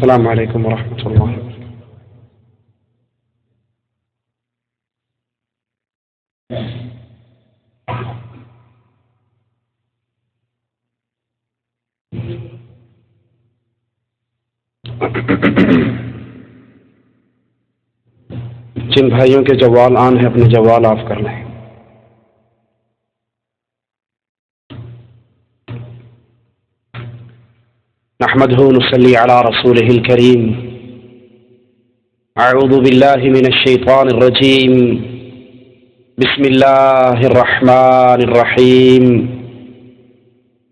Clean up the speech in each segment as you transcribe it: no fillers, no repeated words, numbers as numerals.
السلام علیکم ورحمۃ اللہ وبرکاتہ۔ جن بھائیوں کے جوال آن ہیں اپنے جوال آف کر لیں۔ نحمده ونصلي على رسوله الكريم۔ اعوذ باللہ من الشیطان الرجیم، بسم اللہ الرحمن الرحیم۔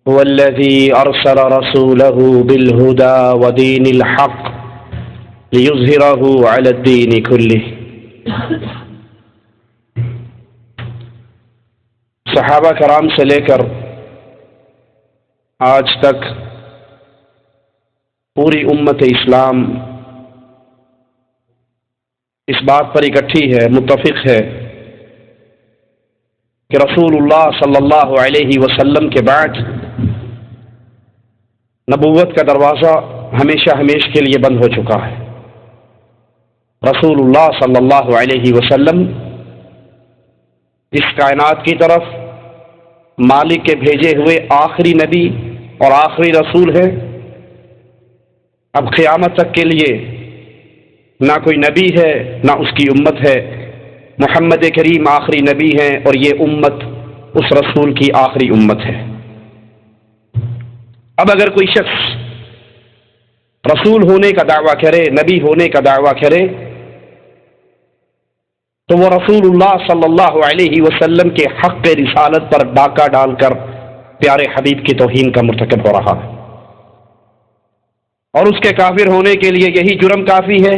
هو الذي ارسل رسوله بالهدى ودين الحق ليظهره على الدين كله۔ صحابہ کرام سے لے کر آج تک پوری امت اسلام اس بات پر اکٹھی ہے، متفق ہے کہ رسول اللہ صلی اللہ علیہ وسلم کے بعد نبوت کا دروازہ ہمیشہ ہمیشہ کے لیے بند ہو چکا ہے۔ رسول اللہ صلی اللہ علیہ وسلم اس کائنات کی طرف مالک کے بھیجے ہوئے آخری نبی اور آخری رسول ہے۔ اب قیامت تک کے لیے نہ کوئی نبی ہے نہ اس کی امت ہے، محمد کریم آخری نبی ہیں اور یہ امت اس رسول کی آخری امت ہے۔ اب اگر کوئی شخص رسول ہونے کا دعویٰ کرے، نبی ہونے کا دعویٰ کرے، تو وہ رسول اللہ صلی اللہ علیہ وسلم کے حق رسالت پر ڈاکہ ڈال کر پیارے حبیب کی توہین کا مرتکب ہو رہا ہے، اور اس کے کافر ہونے کے لیے یہی جرم کافی ہے،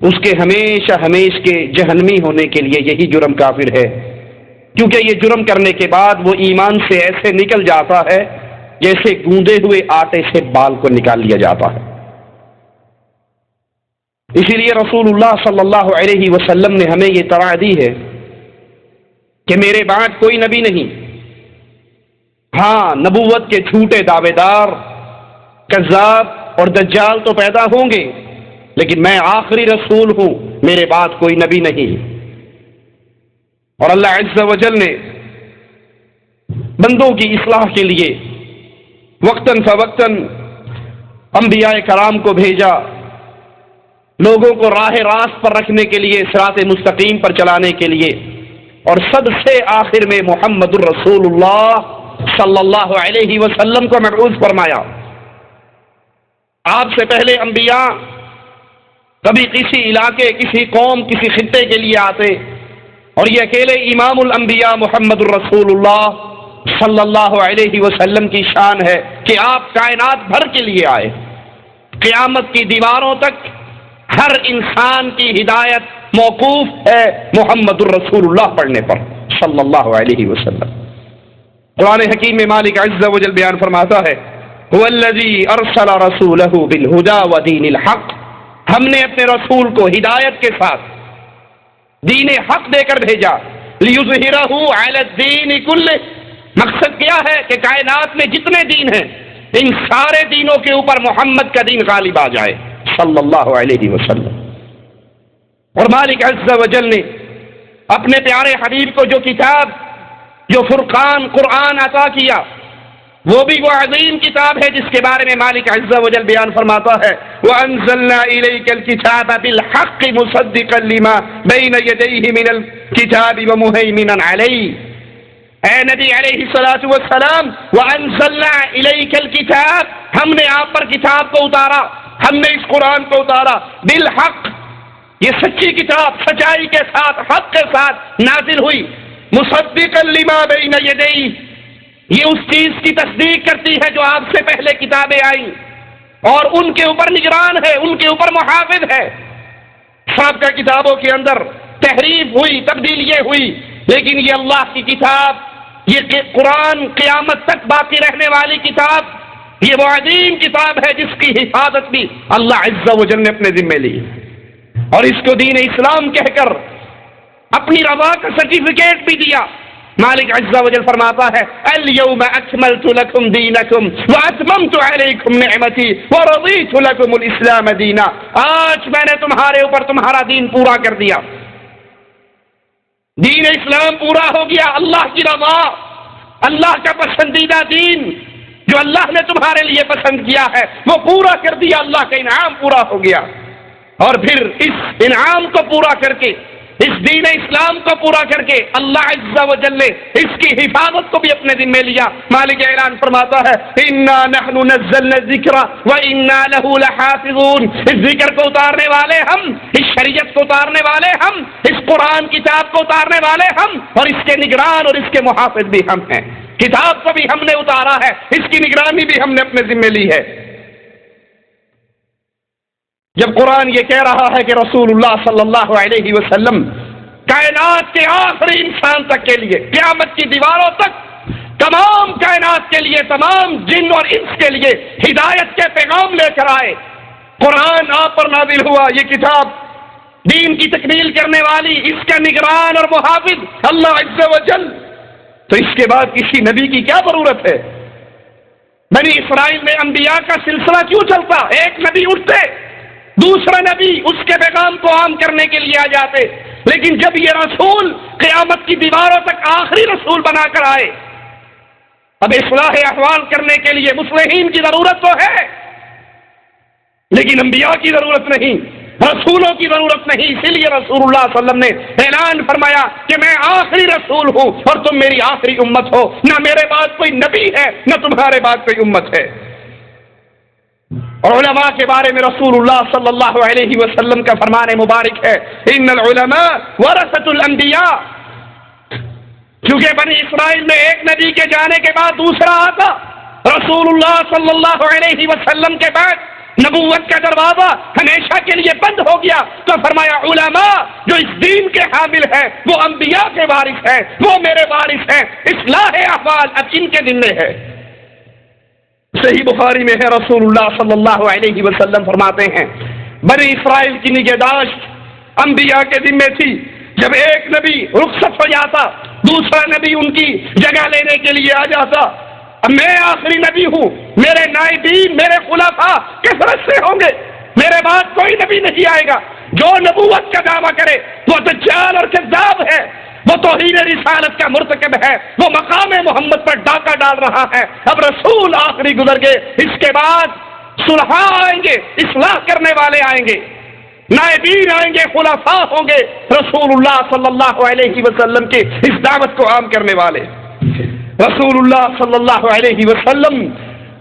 اس کے ہمیشہ ہمیشہ کے جہنمی ہونے کے لیے یہی جرم کافر ہے، کیونکہ یہ جرم کرنے کے بعد وہ ایمان سے ایسے نکل جاتا ہے جیسے گوندے ہوئے آٹے سے بال کو نکال لیا جاتا ہے۔ اسی لیے رسول اللہ صلی اللہ علیہ وسلم نے ہمیں یہ طرح دی ہے کہ میرے بعد کوئی نبی نہیں۔ ہاں، نبوت کے جھوٹے دعوے دار، کذاب اور دجال تو پیدا ہوں گے، لیکن میں آخری رسول ہوں، میرے بعد کوئی نبی نہیں۔ اور اللہ عز و جل نے بندوں کی اصلاح کے لیے وقتاً فوقتاً انبیاء کرام کو بھیجا، لوگوں کو راہ راست پر رکھنے کے لیے، صراط مستقیم پر چلانے کے لیے، اور سب سے آخر میں محمد الرسول اللہ صلی اللہ علیہ وسلم کو مبعوث فرمایا۔ آپ سے پہلے انبیاء کبھی کسی علاقے، کسی قوم، کسی خطے کے لیے آتے، اور یہ اکیلے امام الانبیاء محمد الرسول اللہ صلی اللہ علیہ وسلم کی شان ہے کہ آپ کائنات بھر کے لیے آئے۔ قیامت کی دیواروں تک ہر انسان کی ہدایت موقوف ہے محمد الرسول اللہ پڑھنے پر صلی اللہ علیہ وسلم۔ قرآن حکیم میں مالک عز و جل بیان فرماتا ہے، هو الذی ارسل رسولہ بالہدی ودین الحق۔ ہم نے اپنے رسول کو ہدایت کے ساتھ دین حق دے کر بھیجا، لیظہرہ علی الدین کلہ۔ مقصد کیا ہے کہ کائنات میں جتنے دین ہیں ان سارے دینوں کے اوپر محمد کا دین غالب آ جائے صلی اللہ علیہ وسلم۔ اور مالک عز و جل نے اپنے پیارے حبیب کو جو کتاب، جو فرقان قرآن عطا کیا، وہ بھی وہ عظیم کتاب ہے جس کے بارے میں مالک عز و جل بیان فرماتا ہے، وَأَنزَلْنَا إِلَيْكَ الْكِتَابَ بِالْحَقِّ مُصَدِّقًا لِمَا بَيْنَ يَدَيْهِ مِنَ الْكِتَابِ وَمُهَيْمِنًا عَلَيْهِ۔ اے نبی علیہ الصلوۃ والسلام، وَأَنزَلْنَا إِلَيْكَ الْكِتَابَ، ہم نے آپ پر کتاب کو اتارا، ہم نے اس قرآن کو اتارا، بالحق، یہ سچی کتاب سچائی کے ساتھ، حق کے ساتھ نازل ہوئی، مصدقا لما بین یدیہ، یہ اس چیز کی تصدیق کرتی ہے جو آپ سے پہلے کتابیں آئیں، اور ان کے اوپر نگران ہے، ان کے اوپر محافظ ہے۔ سابقہ کتابوں کے اندر تحریف ہوئی، تبدیلیاں ہوئی، لیکن یہ اللہ کی کتاب، یہ قرآن قیامت تک باقی رہنے والی کتاب، یہ وہ عظیم کتاب ہے جس کی حفاظت بھی اللہ عز و جل نے اپنے ذمے لی، اور اس کو دین اسلام کہہ کر اپنی رضا کا سرٹیفکیٹ بھی دیا، مالک عز و جل فرماتا ہے الیوم اکملت لکم دینکم واتممت علیکم نعمتی ورضیت لکم الاسلام دینا، آج میں نے تمہارے اوپر تمہارا دین پورا کر دیا، دین اسلام پورا ہو گیا، اللہ کی رضا، اللہ کا پسندیدہ دین جو اللہ نے تمہارے لیے پسند کیا ہے وہ پورا کر دیا، اللہ کا انعام پورا ہو گیا۔ اور پھر اس انعام کو پورا کر کے، اس دین اسلام کو پورا کر کے اللہ عز و جل نے اس کی حفاظت کو بھی اپنے ذمہ لیا۔ مالک اعلان فرماتا ہے انا نحن نزلنا الذکر وانا له لحافظون، اس ذکر کو اتارنے والے ہم، اس شریعت کو اتارنے والے ہم، اس قرآن کتاب کو اتارنے والے ہم، اور اس کے نگران اور اس کے محافظ بھی ہم ہیں۔ کتاب کو بھی ہم نے اتارا ہے، اس کی نگرانی بھی ہم نے اپنے ذمہ لی ہے۔ جب قرآن یہ کہہ رہا ہے کہ رسول اللہ صلی اللہ علیہ وسلم کائنات کے آخری انسان تک کے لیے، قیامت کی دیواروں تک، تمام کائنات کے لیے، تمام جن اور انس کے لیے ہدایت کے پیغام لے کر آئے، قرآن آپ پر نازل ہوا، یہ کتاب دین کی تکمیل کرنے والی، اس کا نگران اور محافظ اللہ عز و جل، تو اس کے بعد کسی نبی کی کیا ضرورت ہے؟ بنی اسرائیل میں انبیاء کا سلسلہ کیوں چلتا؟ ایک نبی اٹھتے، دوسرا نبی اس کے پیغام کو عام کرنے کے لیے آ جاتے، لیکن جب یہ رسول قیامت کی دیواروں تک آخری رسول بنا کر آئے، اب اصلاح احوال کرنے کے لیے مصلحین کی ضرورت تو ہے، لیکن انبیاء کی ضرورت نہیں، رسولوں کی ضرورت نہیں۔ اسی لیے رسول اللہ صلی اللہ علیہ وسلم نے اعلان فرمایا کہ میں آخری رسول ہوں اور تم میری آخری امت ہو، نہ میرے بعد کوئی نبی ہے نہ تمہارے بعد کوئی امت ہے۔ اور علماء کے بارے میں رسول اللہ صلی اللہ علیہ وسلم کا فرمان مبارک ہے ان العلماء ورثۃ الانبیاء، کیونکہ بنی اسرائیل میں ایک نبی کے جانے کے بعد دوسرا آتا، رسول اللہ صلی اللہ علیہ وسلم کے بعد نبوت کا دروازہ ہمیشہ کے لیے بند ہو گیا، تو فرمایا علماء جو اس دین کے حامل ہیں وہ انبیاء کے وارث ہیں، وہ میرے وارث ہیں، اصلاح احوال اب ان کے ذمہ ہے۔ صحیح بخاری میں ہے رسول اللہ صلی اللہ علیہ وسلم فرماتے ہیں بنی اسرائیل کی نگہداشت انبیاء کے ذمہ تھی، جب ایک نبی رخصت ہو جاتا دوسرا نبی ان کی جگہ لینے کے لیے آ جاتا۔ اب میں آخری نبی ہوں، میرے نائبین میرے خلفاء کثرت سے ہوں گے، میرے بعد کوئی نبی نہیں آئے گا، جو نبوت کا دعویٰ کرے وہ دجال اور کذاب ہے، وہ توہین رسالت کا مرتکب ہے، وہ مقام محمد پر ڈاکہ ڈال رہا ہے۔ اب رسول آخری گزر گئے، اس کے بعد صلحاء آئیں گے، اصلاح کرنے والے آئیں گے، نائبین آئیں گے، خلفاء ہوں گے، رسول اللہ صلی اللہ علیہ وسلم کی اس دعوت کو عام کرنے والے۔ رسول اللہ صلی اللہ علیہ وسلم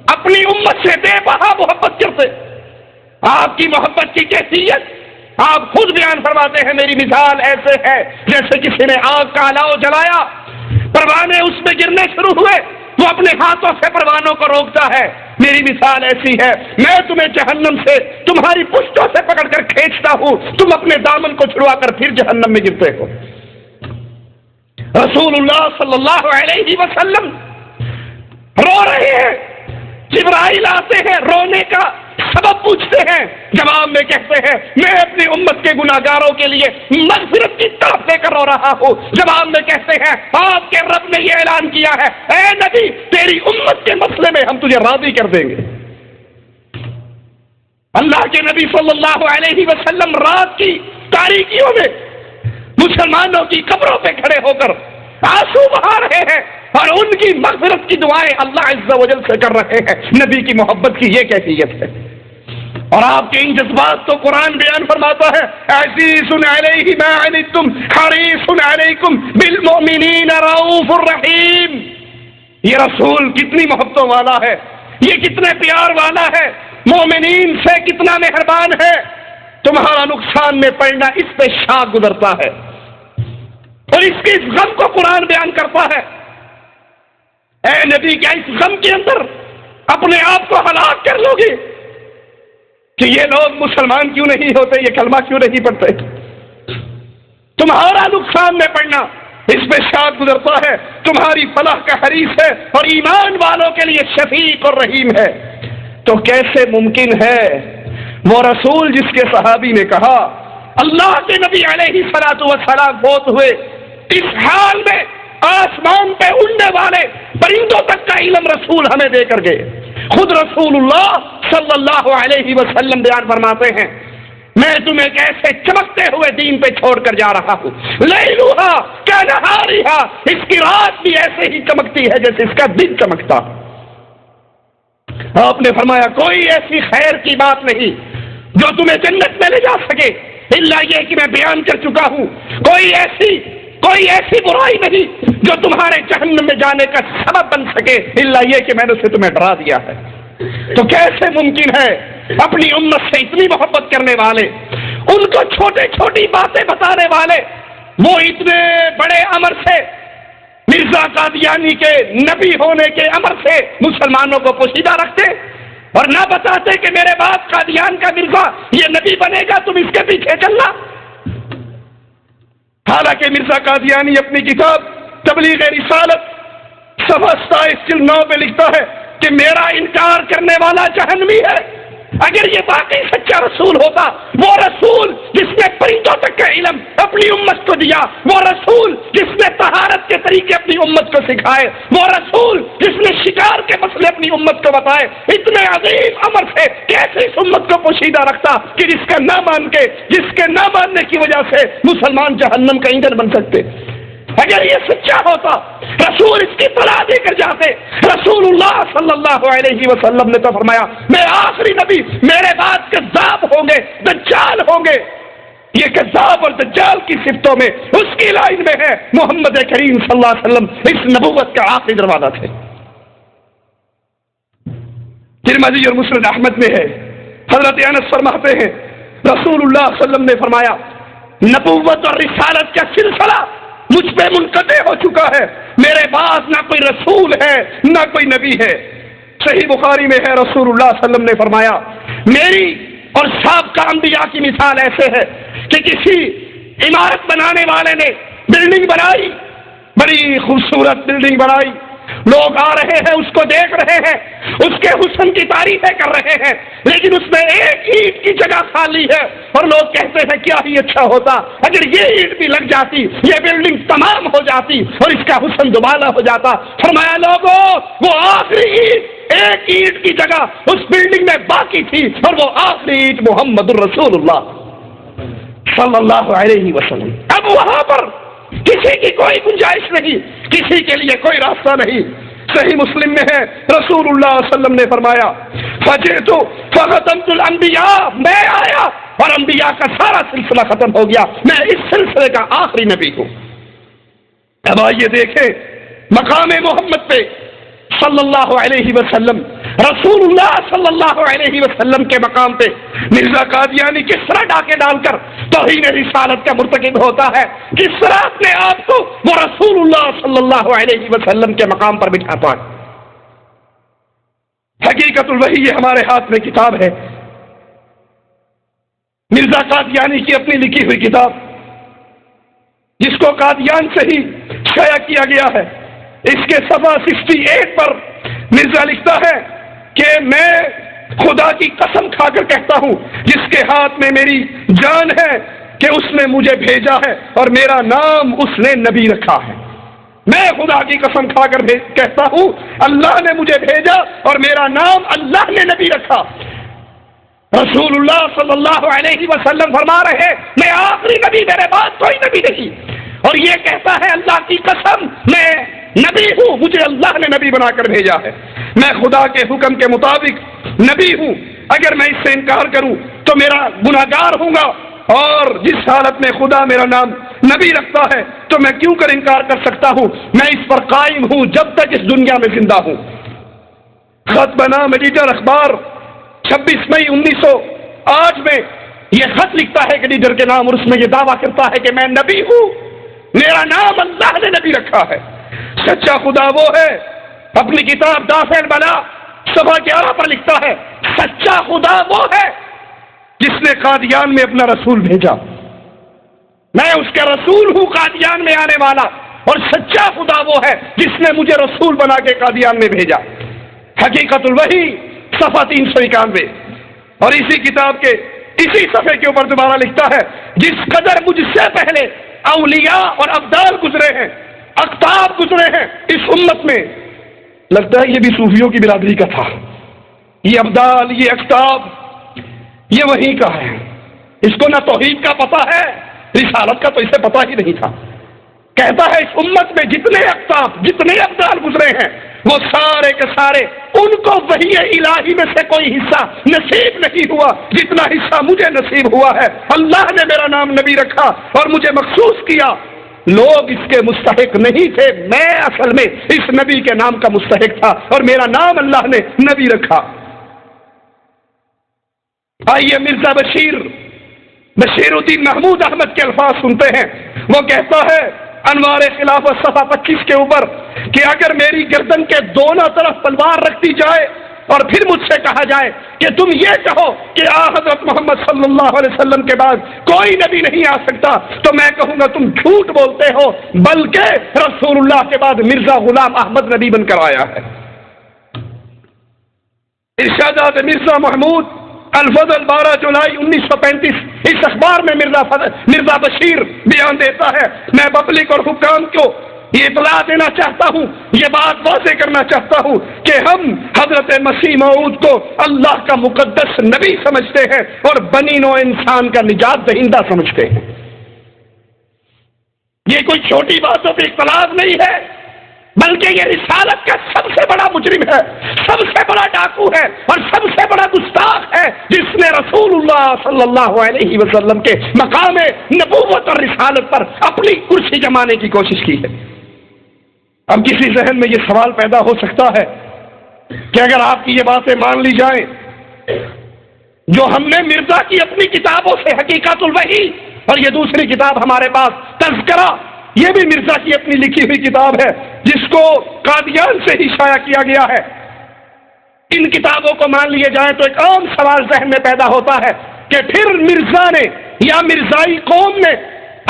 اپنی امت سے بے بہا محبت کرتے، آپ کی محبت کی کیفیت آپ خود بیان فرماتے ہیں، میری مثال ایسے ہے جیسے کسی نے آگ کا الاؤ جلایا، پروانے اس میں گرنے شروع ہوئے، وہ اپنے ہاتھوں سے پروانوں کو روکتا ہے، میری مثال ایسی ہے میں تمہیں جہنم سے تمہاری پشتوں سے پکڑ کر کھینچتا ہوں، تم اپنے دامن کو چھڑوا کر پھر جہنم میں گرتے ہو۔ رسول اللہ صلی اللہ علیہ وسلم رو رہے ہیں، جبرائیل آتے ہیں، رونے کا سبب پوچھتے ہیں، جواب میں کہتے ہیں میں اپنی امت کے گناہگاروں کے لیے مغفرت کی طرف لے کر رو رہا ہوں۔ جواب میں کہتے ہیں آپ کے رب نے یہ اعلان کیا ہے اے نبی تیری امت کے مسئلے میں ہم تجھے راضی کر دیں گے۔ اللہ کے نبی صلی اللہ علیہ وسلم رات کی تاریکیوں میں مسلمانوں کی قبروں پہ کھڑے ہو کر آنسو بہا رہے ہیں اور ان کی مغفرت کی دعائیں اللہ عز و جل سے کر رہے ہیں۔ نبی کی محبت کی یہ کیفیت ہے، اور آپ کے ان جذبات کو قرآن بیان فرماتا ہے عزیز علیہ ما عنتم حریص علیکم بالمؤمنین رؤوف الرحیم۔ یہ رسول کتنی محبتوں والا ہے، یہ کتنے پیار والا ہے، مومنین سے کتنا مہربان ہے، تمہارا نقصان میں پڑنا اس پہ شاک گزرتا ہے، اور اس کے اس غم کو قرآن بیان کرتا ہے۔ اے نبی کیا اس غم کے اندر اپنے آپ کو ہلاک کر لو گے کہ یہ لوگ مسلمان کیوں نہیں ہوتے، یہ کلمہ کیوں نہیں پڑھتے؟ تمہارا نقصان میں پڑنا اس پہ شاک گزرتا ہے، تمہاری فلاح کا حریص ہے اور ایمان والوں کے لیے شفیق اور رحیم ہے۔ تو کیسے ممکن ہے وہ رسول جس کے صحابی نے کہا اللہ کے نبی علیہ الصلوۃ والسلام فوت ہوئے، اس حال میں آسمان پہ اڑنے والے پرندوں تک کا علم رسول ہمیں دے کر گئے۔ خود رسول اللہ صلی اللہ علیہ وسلم بیان فرماتے ہیں میں تمہیں ایک ایسے چمکتے ہوئے دین پہ چھوڑ کر جا رہا ہوں، لیلھا کنہارھا، اس کی رات بھی ایسے ہی چمکتی ہے جیسے اس کا دن چمکتا۔ آپ نے فرمایا کوئی ایسی خیر کی بات نہیں جو تمہیں جنت میں لے جا سکے الا یہ کہ میں بیان کر چکا ہوں، کوئی ایسی برائی نہیں جو تمہارے جہنم میں جانے کا سبب بن سکے الا یہ کہ میں نے اسے تمہیں ڈرا دیا ہے۔ تو کیسے ممکن ہے اپنی امت سے اتنی محبت کرنے والے، ان کو چھوٹی چھوٹی باتیں بتانے والے، وہ اتنے بڑے امر سے، مرزا قادیانی کے نبی ہونے کے امر سے مسلمانوں کو پوشیدہ رکھتے اور نہ بتاتے کہ میرے بعد قادیان کا مرزا یہ نبی بنے گا، تم اس کے پیچھے چلنا۔ حالانکہ مرزا قادیانی اپنی کتاب تبلیغ رسالت صفحہ 27 پہ لکھتا ہے کہ میرا انکار کرنے والا جہنمی ہے۔ اگر یہ واقعی سچا رسول ہوتا، وہ رسول جس نے پرندوں تک کا علم اپنی امت کو دیا، وہ رسول جس نے طہارت کے طریقے اپنی امت کو سکھائے، وہ رسول جس نے شکار کے مسئلے اپنی امت کو بتائے، اتنے عظیم امر سے کیسے اس امت کو پوشیدہ رکھتا کہ جس کے نہ ماننے کی وجہ سے مسلمان جہنم کا ایندھن بن سکتے۔ اگر یہ سچا ہوتا رسول اس کی اطلاع دے کر جاتے۔ رسول اللہ صلی اللہ علیہ وسلم نے تو فرمایا میں آخری نبی، میرے بعد کذاب ہوں گے، دجال ہوں گے۔ یہ کذاب اور دجال کی صفتوں میں اس کی لائن میں ہے محمد کریم صلی اللہ علیہ وسلم اس نبوت کا آخری دروازہ تھے۔ ترمذی اور مسند احمد میں ہے، حضرت انس فرماتے ہیں رسول اللہ صلی اللہ علیہ وسلم نے فرمایا نبوت اور رسالت کا سلسلہ مجھ پہ منقطع ہو چکا ہے، میرے بعد نہ کوئی رسول ہے نہ کوئی نبی ہے۔ صحیح بخاری میں ہے رسول اللہ صلی اللہ علیہ وسلم نے فرمایا میری اور سابقہ انبیاء کی مثال ایسے ہے کہ کسی عمارت بنانے والے نے بلڈنگ بنائی، بڑی خوبصورت بلڈنگ بنائی، لوگ آ رہے ہیں اس کو دیکھ رہے ہیں، اس کے حسن کی تعریفیں کر رہے ہیں، لیکن اس میں ایک اینٹ کی جگہ خالی ہے اور لوگ کہتے ہیں کیا ہی اچھا ہوتا اگر یہ اینٹ بھی لگ جاتی، یہ بلڈنگ تمام ہو جاتی اور اس کا حسن دوبالا ہو جاتا۔ فرمایا لوگوں وہ آخری اینٹ، ایک اینٹ کی جگہ اس بلڈنگ میں باقی تھی اور وہ آخری اینٹ محمد الرسول اللہ صلی اللہ علیہ وسلم۔ اب وہاں پر کسی کی کوئی گنجائش نہیں، کسی کے لیے کوئی راستہ نہیں۔ صحیح مسلم میں ہے رسول اللہ صلی اللہ علیہ وسلم نے فرمایا فجئت فختمت الانبیاء، میں آیا اور انبیاء کا سارا سلسلہ ختم ہو گیا، میں اس سلسلے کا آخری نبی ہوں۔ اب آئیے دیکھیں مقام محمد پہ صلی اللہ علیہ وسلم، رسول اللہ صلی اللہ علیہ وسلم کے مقام پہ مرزا قادیانی کس طرح ڈاکے ڈال کر توہین رسالت کا مرتکب ہوتا ہے، کس طرح اپنے آپ کو وہ رسول اللہ صلی اللہ علیہ وسلم کے مقام پر بٹھاتا ہے۔ حقیقت الوحی یہ ہمارے ہاتھ میں کتاب ہے، مرزا قادیانی کی اپنی لکھی ہوئی کتاب جس کو قادیان سے ہی شائع کیا گیا ہے۔ اس کے صفحہ 68 پر مرزا لکھتا ہے کہ میں خدا کی قسم کھا کر کہتا ہوں جس کے ہاتھ میں میری جان ہے کہ اس نے مجھے بھیجا ہے اور میرا نام اس نے نبی رکھا ہے۔ میں خدا کی قسم کھا کر کہتا ہوں اللہ نے مجھے بھیجا اور میرا نام اللہ نے نبی رکھا۔ رسول اللہ صلی اللہ علیہ وسلم فرما رہے میں آخری نبی، میرے بعد کوئی نبی نہیں، اور یہ کہتا ہے اللہ کی قسم میں نبی ہوں، مجھے اللہ نے نبی بنا کر بھیجا ہے، میں خدا کے حکم کے مطابق نبی ہوں، اگر میں اس سے انکار کروں تو میرا گناہگار ہوں گا، اور جس حالت میں خدا میرا نام نبی رکھتا ہے تو میں کیوں کر انکار کر سکتا ہوں، میں اس پر قائم ہوں جب تک اس دنیا میں زندہ ہوں۔ خط بنام ایڈیٹر اخبار 26 مئی 1908 میں یہ خط لکھتا ہے ایڈیٹر کے نام، اور اس میں یہ دعویٰ کرتا ہے کہ میں نبی ہوں، میرا نام اللہ نے نبی رکھا ہے۔ سچا خدا وہ ہے، اپنی کتاب دافع البلا صفحہ 11 پر لکھتا ہے سچا خدا وہ ہے جس نے قادیان میں اپنا رسول بھیجا، میں اس کا رسول ہوں قادیان میں آنے والا، اور سچا خدا وہ ہے جس نے مجھے رسول بنا کے قادیان میں بھیجا۔ حقیقت الوحی صفحہ 391، اور اسی کتاب کے اسی صفحے کے اوپر دوبارہ لکھتا ہے جس قدر مجھ سے پہلے اولیاء اور ابدال گزرے ہیں اقطاب گزرے ہیں اس امت میں، لگتا ہے یہ بھی صوفیوں کی برادری کا تھا، یہ ابدال، یہ اقطاب، یہ وہیں کا ہے، اس کو نہ توحید کا پتہ ہے، رسالت کا تو اسے پتہ ہی نہیں تھا۔ کہتا ہے اس امت میں جتنے اقطاب، جتنے ابدال گزرے ہیں، وہ سارے کے سارے ان کو وحی الہی میں سے کوئی حصہ نصیب نہیں ہوا جتنا حصہ مجھے نصیب ہوا ہے۔ اللہ نے میرا نام نبی رکھا اور مجھے مخصوص کیا، لوگ اس کے مستحق نہیں تھے، میں اصل میں اس نبی کے نام کا مستحق تھا اور میرا نام اللہ نے نبی رکھا۔ آئیے مرزا بشیر الدین محمود احمد کے الفاظ سنتے ہیں۔ وہ کہتا ہے انوار خلافت صفحہ 25 کے اوپر کہ اگر میری گردن کے دونوں طرف تلوار رکھ دی جائے اور پھر مجھ سے کہا جائے کہ تم یہ کہو کہ حضرت محمد صلی اللہ علیہ وسلم کے بعد کوئی نبی نہیں آ سکتا، تو میں کہوں گا تم جھوٹ بولتے ہو، بلکہ رسول اللہ کے بعد مرزا غلام احمد نبی بن کر آیا ہے۔ ارشادات مرزا محمود الفضل 12 جولائی 1935 اس اخبار میں مرزا بشیر بیان دیتا ہے۔ میں پبلک اور حکام کو یہ اطلاع دینا چاہتا ہوں، یہ بات واضح کرنا چاہتا ہوں کہ ہم حضرت مسیح موعود کو اللہ کا مقدس نبی سمجھتے ہیں اور بنی نوع انسان کا نجات دہندہ سمجھتے ہیں۔ یہ کوئی چھوٹی باتوں پہ اختلاف نہیں ہے، بلکہ یہ رسالت کا سب سے بڑا مجرم ہے، سب سے بڑا ڈاکو ہے اور سب سے بڑا گستاخ ہے جس نے رسول اللہ صلی اللہ علیہ وسلم کے مقام نبوت اور رسالت پر اپنی کرسی جمانے کی کوشش کی ہے۔ اب کسی ذہن میں یہ سوال پیدا ہو سکتا ہے کہ اگر آپ کی یہ باتیں مان لی جائیں، جو ہم نے مرزا کی اپنی کتابوں سے حقیقت الوحی اور یہ دوسری کتاب ہمارے پاس تذکرہ، یہ بھی مرزا کی اپنی لکھی ہوئی کتاب ہے جس کو قادیان سے ہی شائع کیا گیا ہے، ان کتابوں کو مان لیے جائیں تو ایک عام سوال ذہن میں پیدا ہوتا ہے کہ پھر مرزا نے یا مرزائی قوم نے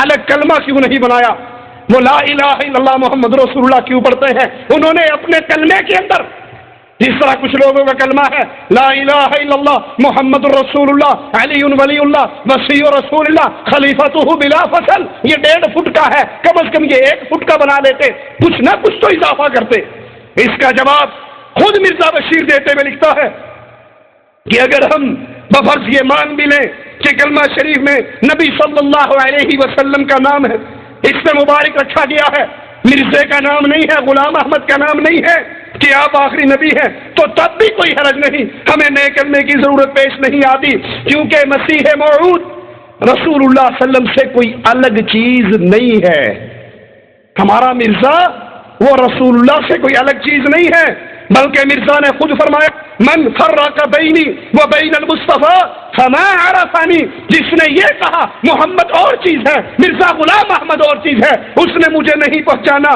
الگ کلمہ کیوں نہیں بنایا؟ وہ لا الہ الا اللہ محمد رسول اللہ کیوں پڑھتے ہیں؟ انہوں نے اپنے کلمے کے اندر جس طرح کچھ لوگوں کا کلمہ ہے لا الہ الا اللہ محمد رسول اللہ علی ولی اللہ وصی رسول اللہ خلیفۃ بلا فصل، یہ 1.5 فٹ کا ہے، کم از کم یہ 1 فٹ کا بنا لیتے، کچھ نہ کچھ تو اضافہ کرتے۔ اس کا جواب خود مرزا بشیر دیتے ہوئے لکھتا ہے کہ اگر ہم بفرض یہ مان بھی لیں کہ کلمہ شریف میں نبی صلی اللہ علیہ وسلم کا نام ہے، اس میں مبارک رکھا گیا ہے، مرزے کا نام نہیں ہے، غلام احمد کا نام نہیں ہے کہ آپ آخری نبی ہیں، تو تب بھی کوئی حرج نہیں، ہمیں نئے کلمے کی ضرورت پیش نہیں آتی، کیونکہ مسیح موعود رسول اللہ صلی اللہ علیہ وسلم سے کوئی الگ چیز نہیں ہے۔ ہمارا مرزا وہ رسول اللہ سے کوئی الگ چیز نہیں ہے، بلکہ مرزا نے خود فرمایا من فرق بینی و بین المصطفیٰ فما عرفنی، جس نے یہ کہا محمد اور چیز ہے، مرزا غلام احمد اور چیز ہے، اس نے مجھے نہیں پہچانا،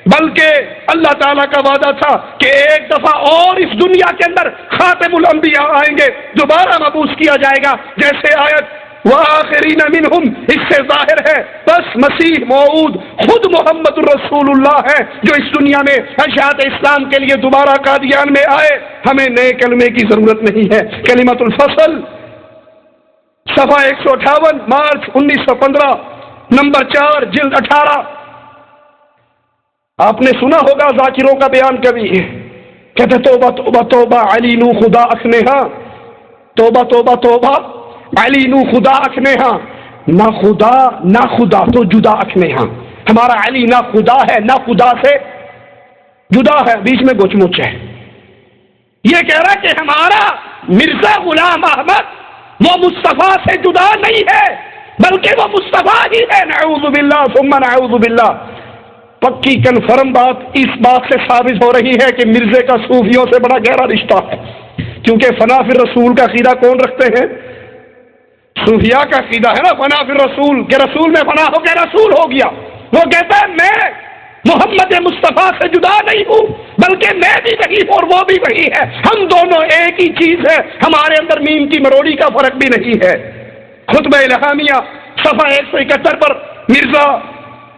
بلکہ اللہ تعالیٰ کا وعدہ تھا کہ ایک دفعہ اور اس دنیا کے اندر خاتم الانبیاء آئیں گے، دوبارہ مبعوث کیا جائے گا، جیسے آیت وآخرین منہم، اس سے ظاہر ہے بس مسیح موعود خود محمد رسول اللہ ہے جو اس دنیا میں اشاعت اسلام کے لیے دوبارہ قادیان میں آئے، ہمیں نئے کلمے کی ضرورت نہیں ہے۔ کلمۃ الفصل صفحہ 158 مارچ 1915 نمبر 4 جلد 18۔ آپ نے سنا ہوگا ذاکروں کا بیان کبھی، کہتے توبہ توبہ توبہ علی نو خدا اکنے ہاں، توبہ توبہ توبہ علی نو خدا اکنے ہاں، نہ خدا تو جدا اکنے ہاں، ہمارا علی نہ خدا ہے نہ خدا سے جدا ہے، بیچ میں گچ مچ ہے۔ یہ کہہ رہا کہ ہمارا مرزا غلام احمد وہ مصطفیٰ سے جدا نہیں ہے بلکہ وہ مصطفیٰ ہی ہے، نعوذ باللہ ثم نعوذ باللہ۔ پکی کنفرم بات اس بات سے ثابت ہو رہی ہے کہ مرزے کا صوفیوں سے بڑا گہرا رشتہ ہے، کیونکہ فنا فی الرسول کا عقیدہ کون رکھتے ہیں؟ صوفیاء کا عقیدہ ہے نا فنا فی الرسول، کہ رسول میں فنا ہو کے رسول ہو گیا۔ وہ کہتا ہے میں محمد مصطفیٰ سے جدا نہیں ہوں بلکہ میں بھی وہی ہوں اور وہ بھی وہی ہے، ہم دونوں ایک ہی چیز ہے، ہمارے اندر میم کی مروڑی کا فرق بھی نہیں ہے۔ خطبہ الہامیہ صفحہ 171 پر مرزا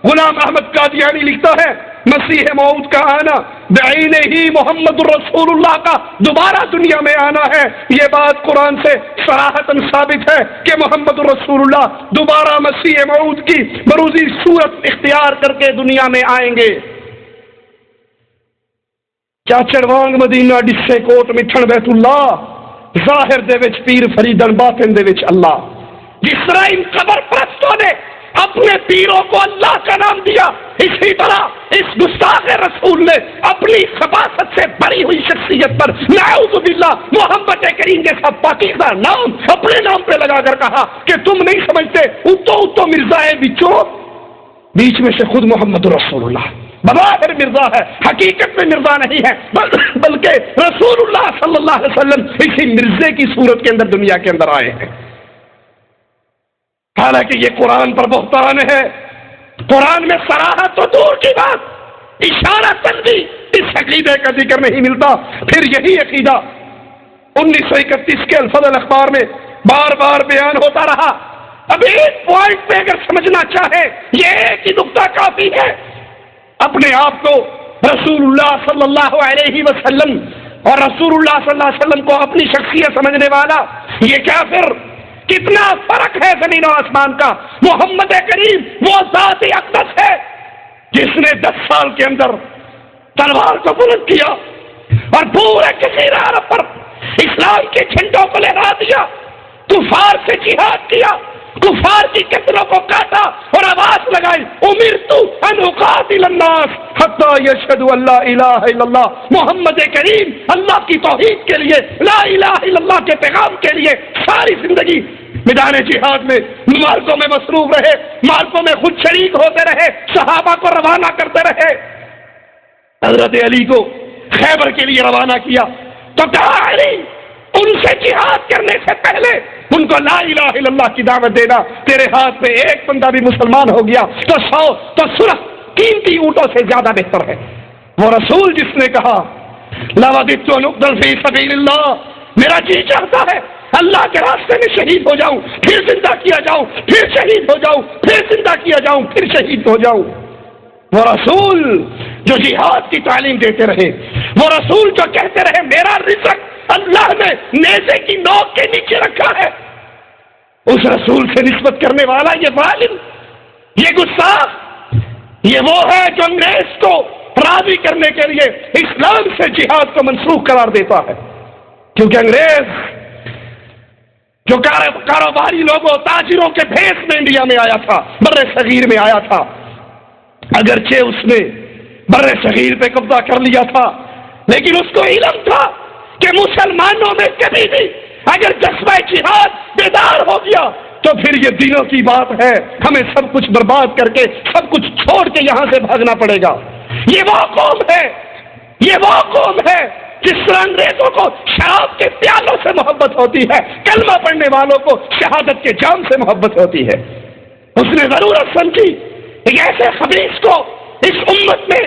غلام احمد قادیانی لکھتا ہے مسیح موعود کا آنا بعینہ ہی محمد الرسول اللہ کا دوبارہ دنیا میں آنا ہے۔ یہ بات قرآن سے صراحتاً ثابت ہے کہ محمد الرسول اللہ دوبارہ مسیح موعود کی بروزی صورت اختیار کر کے دنیا میں آئیں گے۔ چاچڑ وانگ مدینہ ڈسے کوٹ مٹھن بیت اللہ، ظاہر دے وچ پیر فریدن، باطن دے وچ اللہ۔ جس طرح ان قبر پرستوں نے اپنے پیروں کو اللہ کا نام دیا، اسی طرح اس گستاخ رسول نے اپنی خباثت سے بھری ہوئی شخصیت پر نعوذ باللہ محمد کریم جیسا پاکیزہ نام اپنے نام پہ لگا کر کہا کہ تم نہیں سمجھتے اتو اتو مرزا ہے بچو، بیچ میں سے خود محمد رسول اللہ بظاہر مرزا ہے، حقیقت میں مرزا نہیں ہے، بلکہ رسول اللہ صلی اللہ علیہ وسلم اسی مرزے کی صورت کے اندر دنیا کے اندر آئے ہیں۔ حالانکہ یہ قرآن پر بہتان ہے، قرآن میں صراحت تو دور کی بات، اشارہ تنبیہ اس عقیدے کا ذکر نہیں ملتا۔ پھر یہی عقیدہ 1931 کے الفضل اخبار میں بار بار بیان ہوتا رہا۔ اب ایک پوائنٹ پہ اگر سمجھنا چاہے، یہ ایک ہی نقطہ کافی ہے۔ اپنے آپ کو رسول اللہ صلی اللہ علیہ وسلم اور رسول اللہ صلی اللہ علیہ وسلم کو اپنی شخصیت سمجھنے والا یہ کافر، کتنا فرق ہے زمین و آسمان کا۔ محمد کریم وہ ذات اقدس ہے جس نے 10 سال کے اندر تلوار کو بلند کیا اور پورے جزیرہ عرب پر اسلام کے جھنڈوں کو لہرا دیا، کفار سے جہاد کیا، کفار کی قتلوں کو کاٹا اور آواز لگائی امرت ان اقاتل الناس حتی یشہدوا ان لا الہ الا اللہ۔ محمد کریم اللہ کی توحید کے لیے، لا الہ الا اللہ کے پیغام کے لیے ساری زندگی میدان جہاد میں معرکوں میں مصروف رہے، معرکوں میں خود شریک ہوتے رہے، صحابہ کو روانہ کرتے رہے۔ حضرت علی کو خیبر کے لیے روانہ کیا تو کہا علی ان سے جہاد کرنے سے پہلے ان کو لا الہ الا اللہ کی دعوت دینا، تیرے ہاتھ میں ایک بندہ بھی مسلمان ہو گیا تو 100 تو سرخ قیمتی اونٹوں سے زیادہ بہتر ہے۔ وہ رسول جس نے کہا لوددت ان اقتل فی سبیل اللہ، میرا جی چاہتا ہے اللہ کے راستے میں شہید ہو جاؤں، پھر زندہ کیا جاؤں، پھر شہید ہو جاؤں، پھر زندہ کیا جاؤں، پھر شہید ہو جاؤں۔ وہ رسول جو جہاد کی تعلیم دیتے رہے، وہ رسول جو کہتے رہے میرا رزق اللہ نے نیزے کی نوک کے نیچے رکھا ہے، اس رسول سے نسبت کرنے والا یہ ظالم، یہ گستاخ، یہ وہ ہے جو انگریز کو راضی کرنے کے لیے اسلام سے جہاد کو منسوخ قرار دیتا ہے۔ کیونکہ انگریز جو کاروباری لوگوں، تاجروں کے بھیس میں انڈیا میں آیا تھا، بر صغیر میں آیا تھا، اگرچہ اس نے بر صغیر پہ قبضہ کر لیا تھا، لیکن اس کو علم تھا کہ مسلمانوں میں کبھی بھی اگر جذبہ جہاد بیدار ہو گیا تو پھر یہ دنوں کی بات ہے، ہمیں سب کچھ برباد کر کے، سب کچھ چھوڑ کے یہاں سے بھاگنا پڑے گا۔ یہ وہ قوم ہے، یہ وہ قوم ہے جس طرح انگریزوں کو شراب کے پیالوں سے محبت ہوتی ہے، کلمہ پڑھنے والوں کو شہادت کے جام سے محبت ہوتی ہے۔ اس نے ضرورت سمجھی ایک ایسے خبیث کو اس امت میں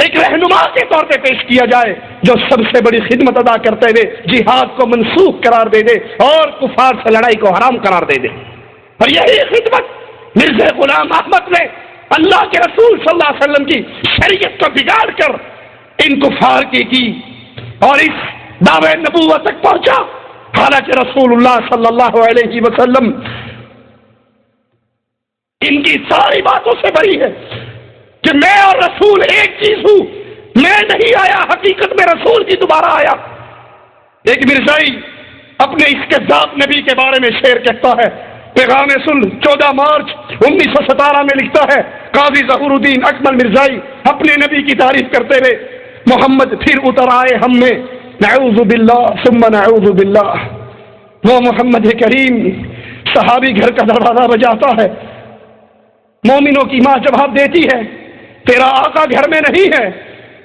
ایک رہنما کے طور پہ پیش کیا جائے جو سب سے بڑی خدمت ادا کرتے ہوئے جہاد کو منسوخ قرار دے دے اور کفار سے لڑائی کو حرام قرار دے دے۔ اور یہی خدمت مرزا غلام احمد نے اللہ کے رسول صلی اللہ علیہ وسلم کی شریعت کو بگاڑ کر ان کفار کی اور اس دعوے نبوت تک پہنچا۔ حالانکہ رسول اللہ صلی اللہ علیہ وسلم ان کی ساری باتوں سے بری ہے کہ میں اور رسول ایک چیز ہوں، میں نہیں آیا، حقیقت میں رسول کی دوبارہ آیا۔ ایک مرزائی اپنے اس کذاب نبی کے بارے میں شعر کہتا ہے، پیغام صلح 14 مارچ 1917 میں لکھتا ہے، قاضی ظہور الدین اکمل مرزائی اپنے نبی کی تعریف کرتے ہوئے، محمد پھر اتر آئے ہم میں، نعوذ باللہ ثم نعوذ باللہ۔ وہ محمد کریم صحابی گھر کا دروازہ بجاتا ہے، مومنوں کی ماں جواب دیتی ہے تیرا آقا گھر میں نہیں ہے،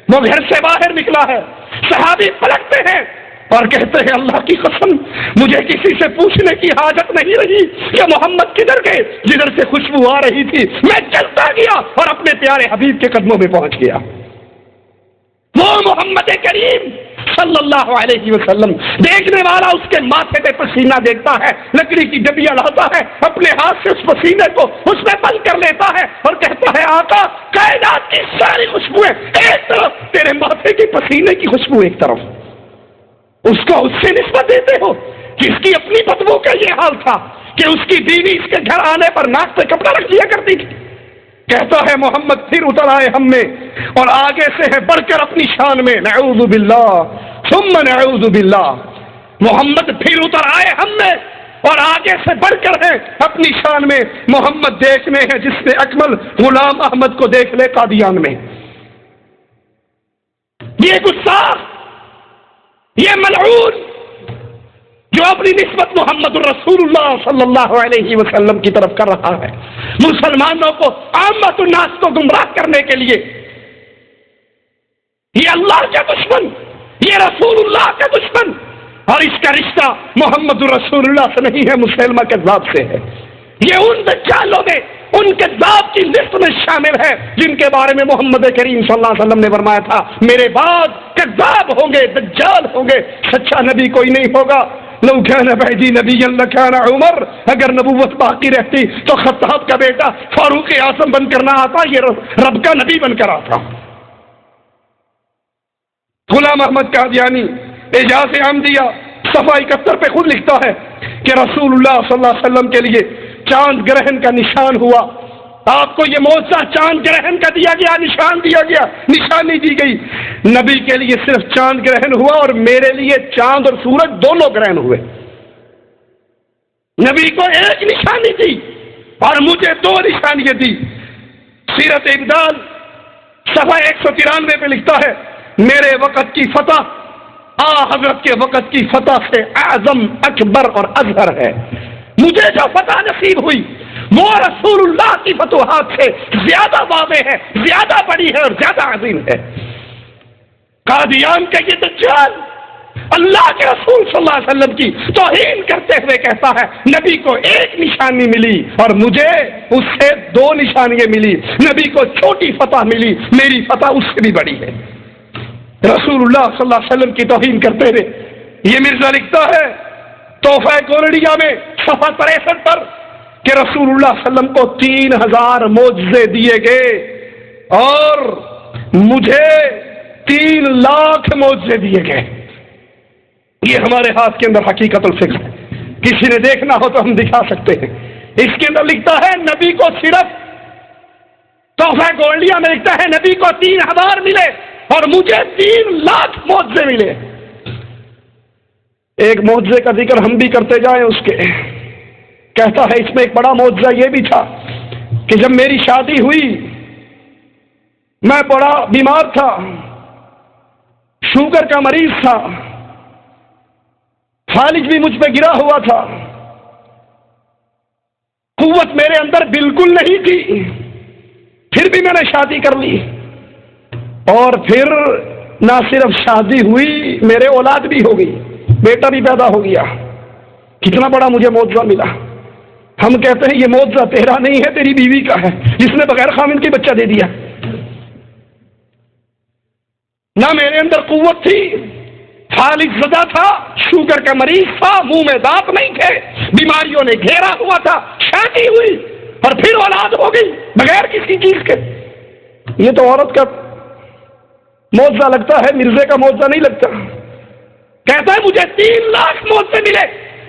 وہ گھر سے باہر نکلا ہے۔ صحابی پلٹتے ہیں اور کہتے ہیں اللہ کی قسم مجھے کسی سے پوچھنے کی حاجت نہیں رہی کہ محمد کدھر گئے، جدھر سے خوشبو آ رہی تھی میں چلتا گیا اور اپنے پیارے حبیب کے قدموں میں پہنچ گیا۔ وہ محمد کریم صلی اللہ علیہ وسلم۔ دیکھنے والا اس کے ماتھے پہ پسینہ دیکھتا ہے، لکڑی کی ڈبیا لاتا ہے، اپنے ہاتھ سے اس پسینے کو اس میں بند کر لیتا ہے اور کہتا ہے آقا کائنات کی ساری خوشبوئیں ایک طرف، تیرے ماتھے کی پسینے کی خوشبو ایک طرف۔ اس کو اس سے نسبت دیتے ہو کہ اس کی اپنی بدبو کا یہ حال تھا کہ اس کی بیوی اس کے گھر آنے پر ناک پہ کپڑا رکھ لیا کرتی تھی۔ کہتا ہے محمد پھر اتر آئے ہم میں اور آگے سے ہے بڑھ کر اپنی شان میں، نعوذ باللہ ثم نعوذ باللہ، محمد پھر اتر آئے ہم میں اور آگے سے بڑھ کر ہے اپنی شان میں، محمد دیکھنے ہیں جس نے اکمل غلام احمد کو دیکھ لے قادیان میں۔ یہ گستاخ، یہ ملعون جو اپنی نسبت محمد الرسول اللہ صلی اللہ علیہ وسلم کی طرف کر رہا ہے، مسلمانوں کو عامت الناس کو گمراہ کرنے کے لیے، یہ اللہ کا دشمن، یہ رسول اللہ کا دشمن، اور اس کا رشتہ محمد الرسول اللہ سے نہیں ہے، مسلمہ کذاب سے ہے۔ یہ ان دجالوں میں، ان کذاب کی لسٹ میں شامل ہے جن کے بارے میں محمد کریم صلی اللہ علیہ وسلم نے فرمایا تھا میرے بعد کذاب ہوں گے، دجال ہوں گے، سچا نبی کوئی نہیں ہوگا۔ لو کان بعدی نبی لکان عمر، اگر نبوت باقی رہتی تو خطاب کا بیٹا فاروق اعظم بن کر نہ آتا، یہ رب کا نبی بن کر آتا۔ غلام احمد قادیانی اعجاز احمدیہ صفحہ 71 پہ خود لکھتا ہے کہ رسول اللہ صلی اللہ علیہ وسلم کے لیے چاند گرہن کا نشان ہوا۔ آپ کو یہ معجزہ چاند گرہن کا دیا گیا، نشان دیا گیا، نشانی دی گئی۔ نبی کے لیے صرف چاند گرہن ہوا اور میرے لیے چاند اور سورج دونوں گرہن ہوئے۔ نبی کو ایک نشانی دی اور مجھے دو نشانیاں دی۔ سیرت ابدال صفحہ 193 پہ لکھتا ہے میرے وقت کی فتح حضرت کے وقت کی فتح سے اعظم، اکبر اور اظہر ہے۔ مجھے جو فتح نصیب ہوئی وہ رسول اللہ کی فتوحات سے زیادہ واضح ہے، زیادہ بڑی ہے اور زیادہ عظیم ہے۔ قادیان کا یہ دجال اللہ کے رسول صلی اللہ علیہ وسلم کی توہین کرتے ہوئے کہتا ہے نبی کو ایک نشانی ملی اور مجھے اس سے دو نشانیاں ملی، نبی کو چھوٹی فتح ملی، میری فتح اس سے بھی بڑی ہے۔ رسول اللہ صلی اللہ علیہ وسلم کی توہین کرتے ہوئے یہ مرزا لکھتا ہے تحفہ گولڑیا میں صفحہ 63 پر کہ رسول اللہ صلی اللہ علیہ وسلم کو 3000 معجزے دیے گئے اور مجھے 3 لاکھ معجزے دیے گئے۔ یہ ہمارے ہاتھ کے اندر حقیقت الفقہ ہے، کسی نے دیکھنا ہو تو ہم دکھا سکتے ہیں۔ اس کے اندر لکھتا ہے نبی کو صرف تحفہ گولڑیا میں لکھتا ہے نبی کو 3000 ملے اور مجھے 3 لاکھ معجزے ملے۔ ایک معجزے کا ذکر ہم بھی کرتے جائیں اس کے، کہتا ہے اس میں ایک بڑا معجزہ یہ بھی تھا کہ جب میری شادی ہوئی میں بڑا بیمار تھا، شوگر کا مریض تھا، فالج بھی مجھ پہ گرا ہوا تھا، قوت میرے اندر بالکل نہیں تھی، پھر بھی میں نے شادی کر لی اور پھر نہ صرف شادی ہوئی، میرے اولاد بھی ہو گئی، بیٹا بھی پیدا ہو گیا۔ کتنا بڑا مجھے معجزہ ملا۔ ہم کہتے ہیں یہ معجزہ تیرا نہیں ہے، تیری بیوی کا ہے جس نے بغیر خامن کے بچہ دے دیا۔ نہ میرے اندر قوت تھی، فالج زدہ تھا، شوگر کا مریض تھا، منہ میں دانت نہیں تھے، بیماریوں نے گھیرا ہوا تھا، شادی ہوئی اور پھر اولاد ہو گئی بغیر کسی چیز کے۔ یہ تو عورت کا معجزہ لگتا ہے، مرزے کا معجزہ نہیں لگتا۔ کہتا ہے مجھے 3 لاکھ معجزے ملے،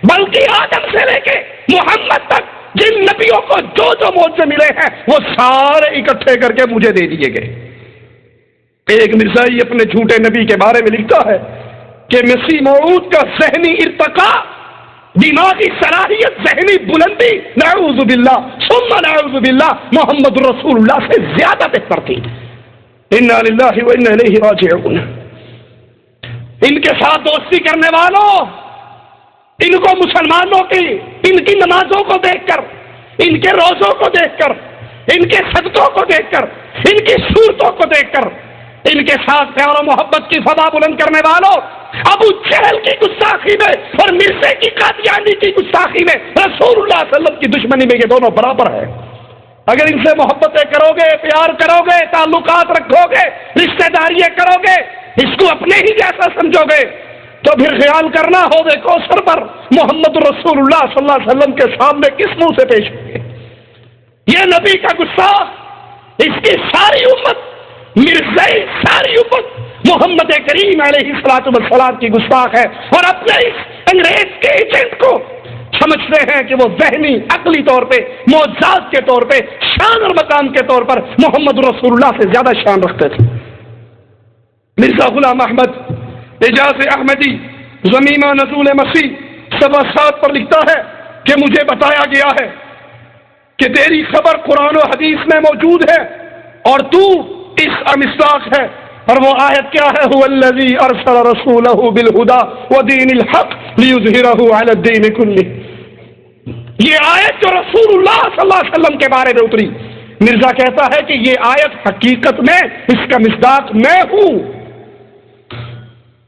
بلکہ آدم سے لے کے محمد تک جن نبیوں کو جو جو معجزے ملے ہیں وہ سارے اکٹھے کر کے مجھے دے دیے گئے۔ ایک مرزائی اپنے جھوٹے نبی کے بارے میں لکھتا ہے کہ مسیح موعود کا ذہنی ارتقاء، دماغی صلاحیت، ذہنی بلندی، نعوذ باللہ ثم نعوذ باللہ، محمد رسول اللہ سے زیادہ بہتر تھی۔ انا للہ و انا الیہ راجعون۔ ان کے ساتھ دوستی کرنے والوں، ان کو مسلمانوں کی ان کی نمازوں کو دیکھ کر، ان کے روزوں کو دیکھ کر، ان کے صدقوں کو دیکھ کر، ان کی صورتوں کو دیکھ کر، ان کے ساتھ پیار و محبت کی فضا بلند کرنے والوں، ابو جہل کی گستاخی میں اور مرزے کی قادیانی کی گستاخی میں رسول اللہ صلی اللہ علیہ وسلم کی دشمنی میں یہ دونوں برابر ہے۔ اگر ان سے محبتیں کرو گے، پیار کرو گے، تعلقات رکھو گے، رشتہ داریاں کرو گے، اس کو اپنے ہی جیسا سمجھو گے تو پھر خیال کرنا حوض کوثر پر محمد رسول اللہ صلی اللہ علیہ وسلم کے سامنے کس منہ سے پیش ہوگے؟ یہ نبی کا غصہ، اس کی ساری امت، مرزائی ساری امت محمد کریم علیہ الصلوۃ والسلام کی گستاخ ہے، اور اپنے اس انگریز کے ایجنٹ کو سمجھتے ہیں کہ وہ ذہنی عقلی طور پہ معجزات کے طور پہ شان اور مقام کے طور پر محمد رسول اللہ سے زیادہ شان رکھتے تھے۔ مرزا غلام احمد اعجاز احمدی ضمیمہ نزول مسیح صفحہ 7 پر لکھتا ہے کہ مجھے بتایا گیا ہے کہ تیری خبر قرآن و حدیث میں موجود ہے اور تو اس مصداق ہے، اور وہ آیت کیا ہے؟ هو الذی ارسل رسولہ بالہدی ودین الحق لیظہرہ علی الدین کلہ۔ یہ آیت جو رسول اللہ صلی اللہ علیہ وسلم کے بارے میں اتری، مرزا کہتا ہے کہ یہ آیت حقیقت میں اس کا مصداق میں ہوں۔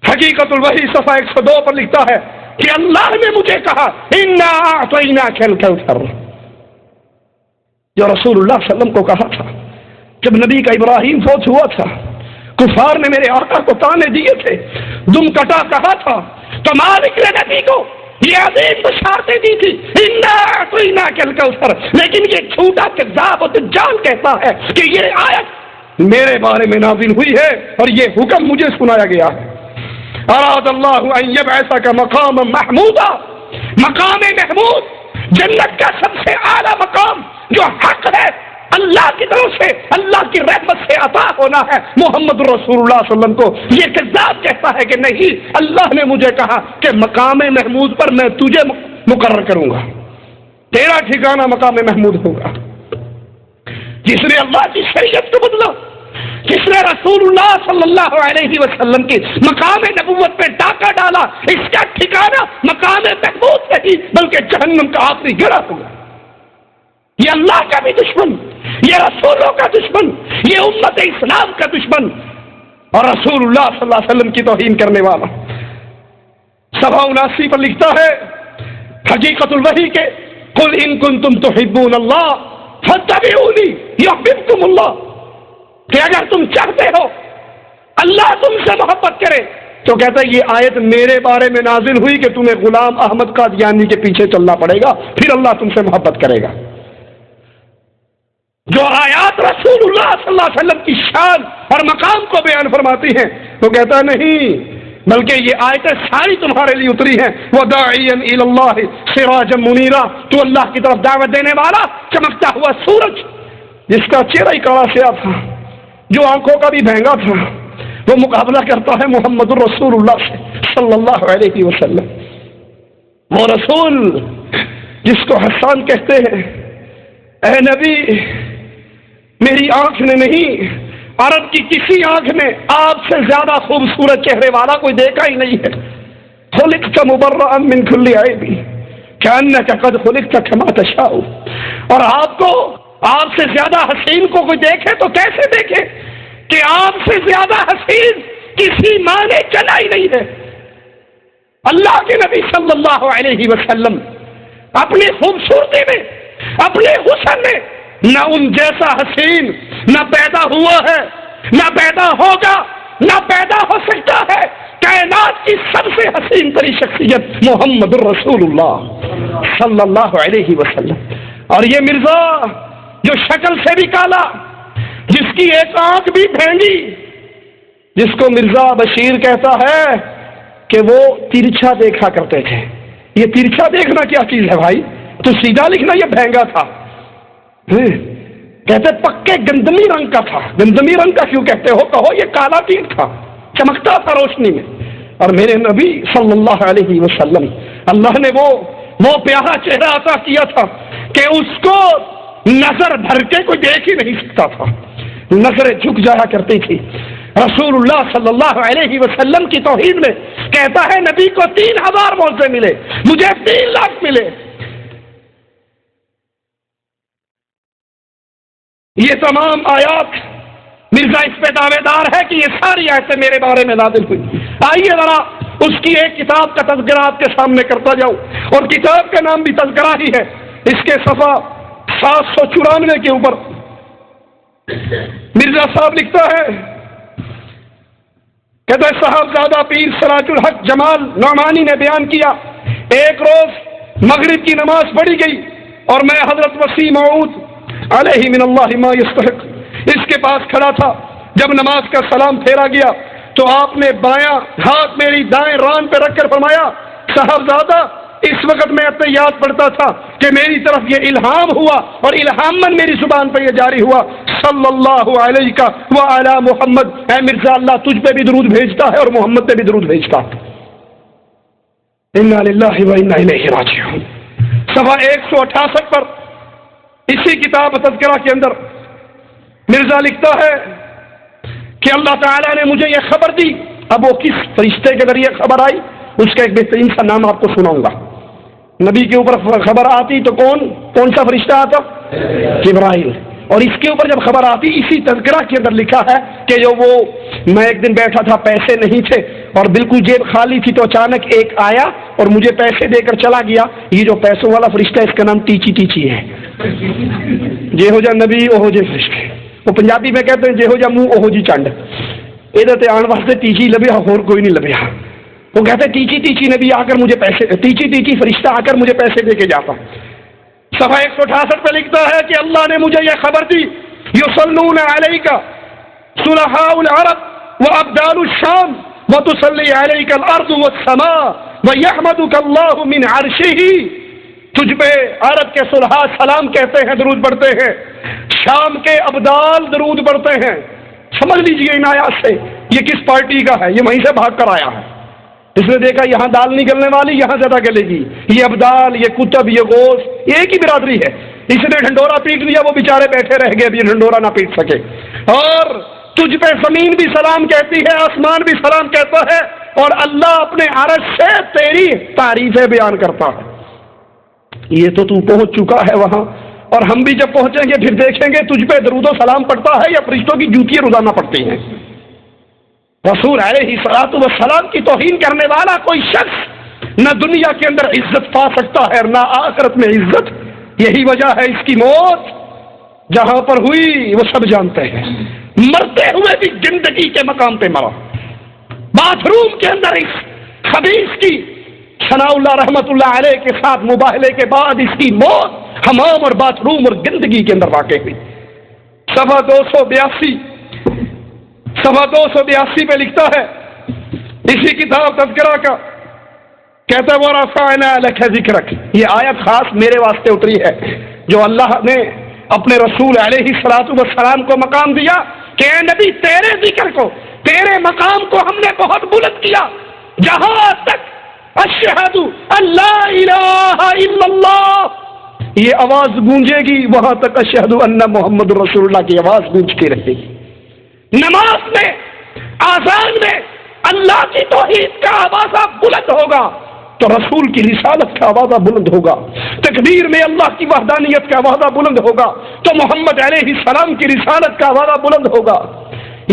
حقیقت الوحی صفحہ 102 پر لکھتا ہے کہ اللہ نے مجھے کہا انا اعطیناک الکوثر، جو رسول اللہ صلی اللہ علیہ وسلم کو کہا تھا جب نبی کا ابراہیم فوت ہوا تھا، کفار نے میرے آقا کو تانے دیے تھے، دم کٹا کہا تھا، تو مالک نے نبی کو یہ عظیم بشارتیں دی تھی انا اعطیناک الکوثر، لیکن یہ جھوٹا کذاب و دجال کہتا ہے کہ یہ آیت میرے بارے میں نازل ہوئی ہے اور یہ حکم مجھے سنایا گیا ہے۔ اراد اللہ ان یبعثک مقاما محمودا، مقام محمود، جنت کا سب سے اعلیٰ مقام جو حق ہے، اللہ کی طرف سے، اللہ کی رحمت سے عطا ہونا ہے محمد رسول اللہ صلی اللہ علیہ وسلم کو۔ یہ کذاب کہتا ہے کہ نہیں، اللہ نے مجھے کہا کہ مقام محمود پر میں تجھے مقرر کروں گا، تیرا ٹھکانہ مقام محمود ہوگا۔ جس نے اللہ کی شریعت کو بدلا، جس نے رسول اللہ صلی اللہ علیہ وسلم کی مقام نبوت پہ ڈاکہ ڈالا، اس کا ٹھکانہ مقام محمود نہیں بلکہ جہنم کا آخری گڑھا ہوگا۔ یہ اللہ کا بھی دشمن، یہ رسولوں کا دشمن، یہ امت اسلام کا دشمن اور رسول اللہ صلی اللہ علیہ وسلم کی توہین کرنے والا۔ صفحہ 79 پر لکھتا ہے حقیقت الوحی کے قل ان کنتم تحبون اللہ فاتبعونی یحببکم اللہ، کہ اگر تم چاہتے ہو اللہ تم سے محبت کرے تو کہتا ہے یہ آیت میرے بارے میں نازل ہوئی کہ تمہیں غلام احمد قادیانی کے پیچھے چلنا پڑے گا، پھر اللہ تم سے محبت کرے گا۔ جو آیات رسول اللہ صلی اللہ علیہ وسلم کی شان اور مقام کو بیان فرماتی ہیں تو کہتا نہیں، بلکہ یہ آیتیں ساری تمہارے لیے اتری ہیں۔ وَدَاعِيًا إِلَى اللَّهِ سِرَاجًا مُنِيرًا، تو اللہ کی طرف دعوت دینے والا چمکتا ہوا سورج جس کا چہرہ ہی کڑا سیاہ تھا، جو آنکھوں کا بھی بھینگا تھا، وہ مقابلہ کرتا ہے محمد الرسول اللہ سے صلی اللہ علیہ وسلم۔ وہ رسول جس کو حسان کہتے ہیں، اے نبی میری آنکھ نے نہیں، عرب کی کسی آنکھ نے آپ سے زیادہ خوبصورت چہرے والا کوئی دیکھا ہی نہیں ہے۔ خلقت مبرأ من كل عیب كأنك قد خلقت كما تشاء، اور آپ کو آپ سے زیادہ حسین کو کوئی دیکھے تو کیسے دیکھے کہ آپ سے زیادہ حسین کسی ماں نے چلا ہی نہیں ہے۔ اللہ کے نبی صلی اللہ علیہ وسلم اپنی خوبصورتی میں، اپنے حسن میں نہ ان جیسا حسین نہ پیدا ہوا ہے، نہ پیدا ہوگا، نہ پیدا ہو سکتا ہے۔ کائنات کی سب سے حسین تری شخصیت محمد الرسول اللہ صلی اللہ علیہ وسلم۔ اور یہ مرزا جو شکل سے بھی کالا، جس کی ایک آنکھ بھی بھینگی، جس کو مرزا بشیر کہتا ہے کہ وہ ترچھا دیکھا کرتے تھے۔ یہ ترچھا دیکھنا کیا چیز ہے بھائی؟ تو سیدھا لکھنا یہ بھینگا تھا۔ کہتے پکے گندمی رنگ کا تھا۔ گندمی رنگ کا کیوں کہتے ہو؟ کہو یہ کالا تیر تھا، چمکتا تھا روشنی میں۔ اور میرے نبی صلی اللہ علیہ وسلم، اللہ نے وہ پیارا چہرہ عطا کیا تھا کہ اس کو نظر بھر کے کوئی دیکھ ہی نہیں سکتا تھا، نظریں جھک جایا کرتی تھی۔ رسول اللہ صلی اللہ علیہ وسلم کی توحید میں کہتا ہے نبی کو 3000 معجزے ملے، مجھے 3 لاکھ ملے۔ یہ تمام آیات مرزا اس پہ دعوے دار ہے کہ یہ ساری آیتیں میرے بارے میں نازل ہوئی۔ آئیے ذرا اس کی ایک کتاب کا تذکرہ آپ کے سامنے کرتا جاؤں، اور کتاب کا نام بھی تذکرہ ہی ہے۔ اس کے صفحہ 794 کے اوپر مرزا صاحب لکھتا ہے کہتا ہے صاحبزادہ پیر سراج الحق جمال نعمانی نے بیان کیا، ایک روز مغرب کی نماز پڑھی گئی اور میں حضرت وسیع موعود علیہ من اللہ ما یستحق اس کے پاس کھڑا تھا۔ جب نماز کا سلام پھیرا گیا تو آپ نے بایاں ہاتھ میری دائیں ران پہ رکھ کر فرمایا، صاحبزادہ اس وقت میں اطیات پڑھتا تھا کہ میری طرف یہ الہام ہوا اور الہاماً میری زبان پہ یہ جاری ہوا، صلی اللہ علیہ وعلی محمد، اے مرزا اللہ تجھ پہ بھی درود بھیجتا ہے اور محمد پہ بھی درود بھیجتا ہے۔ انا للہ و انا الیہ راجعون۔ صفحہ 168 پر اسی کتاب تذکرہ کے اندر مرزا لکھتا ہے کہ اللہ تعالیٰ نے مجھے یہ خبر دی۔ اب وہ کس فرشتے کے ذریعے خبر آئی اس کا ایک بہترین سا نام آپ کو سناؤں گا۔ نبی کے اوپر خبر آتی تو کون سا فرشتہ آتا؟ جبرائیل۔ اور اس کے اوپر جب خبر آتی اسی تذکرہ کے اندر لکھا ہے کہ جو وہ میں ایک دن بیٹھا تھا، پیسے نہیں تھے اور بالکل جیب خالی تھی، تو اچانک ایک آیا اور مجھے پیسے دے کر چلا گیا۔ یہ جو پیسوں والا فرشتہ ہے اس کا نام ٹیچی ٹیچی ہے۔ جے ہو جا نبی اوہو جے فرشتے، وہ پنجابی میں کہتے ہیں جے ہو جا منہ اوہو جی چنڈ، یہ آن واسطے ٹیچی لبیا اور کوئی نہیں لبیا۔ وہ کہتے ٹیچی ٹیچی نبی آ کر مجھے پیسے، ٹیچی ٹیچی فرشتہ آ کر مجھے پیسے دے کے جاتا۔ صفحہ 168 پہ لکھتا ہے کہ اللہ نے مجھے یہ خبر دی، یصلون علیک صلحاء العرب وابدال الشام وتصلی علیک الارض والسماء ویحمدک اللہ من عرشہ۔ تجھ پہ عرب کے صلحاء سلام کہتے ہیں، درود پڑھتے ہیں، شام کے ابدال درود پڑھتے ہیں۔ سمجھ لیجئے ان آیات سے یہ کس پارٹی کا ہے، یہ وہیں سے بھاگ کر آیا ہے۔ اس نے دیکھا یہاں دال نکلنے والی یہاں زیادہ گلے گی، یہ ابدال، یہ کتب، یہ غوث، ایک ہی برادری ہے۔ اس نے ڈھنڈورا پیٹ لیا، وہ بیچارے بیٹھے رہ گئے، اب یہ ڈھنڈورا نہ پیٹ سکے۔ اور تجھ پہ زمین بھی سلام کہتی ہے، آسمان بھی سلام کہتا ہے، اور اللہ اپنے عرش سے تیری تعریفیں بیان کرتا ہے۔ یہ تو پہنچ چکا ہے وہاں، اور ہم بھی جب پہنچیں گے پھر دیکھیں گے تجھ پہ درود و سلام پڑتا ہے یا فرشتوں کی جوتیاں روزانہ پڑتی ہیں۔ رسول علیہ الصلوۃ والسلام کی توہین کرنے والا کوئی شخص نہ دنیا کے اندر عزت پا سکتا ہے اور نہ آخرت میں عزت۔ یہی وجہ ہے اس کی موت جہاں پر ہوئی وہ سب جانتے ہیں، مرتے ہوئے بھی زندگی کے مقام پہ مرا۔ باتھ روم کے اندر اس خبیث کی ثناء اللہ رحمت اللہ علیہ کے ساتھ مباہلے کے بعد اس کی موت حمام اور باتھ روم اور گندگی کے اندر واقع ہوئی۔ صفحہ 282 پہ لکھتا ہے اسی کتاب تذکرہ کا، کہتا ہے وَرَفَعْنَا لَكَ ذِكْرَكَ۔ یہ آیت خاص میرے واسطے اتری ہے، جو اللہ نے اپنے رسول علیہ الصلوۃ والسلام کو مقام دیا کہ اے نبی تیرے ذکر کو، تیرے مقام کو ہم نے بہت بلند کیا، جہاں تک اشہد ان لا الہ الا اللہ یہ آواز گونجے گی وہاں تک اشہد ان محمد رسول اللہ کی آواز گونجتی رہے گی۔ نماز میں، آذان میں اللہ کی توحید کا آوازہ بلند ہوگا تو رسول کی رسالت کا آوازہ بلند ہوگا، تکبیر میں اللہ کی وحدانیت کا آوازہ بلند ہوگا تو محمد علیہ السلام کی رسالت کا آوازہ بلند ہوگا۔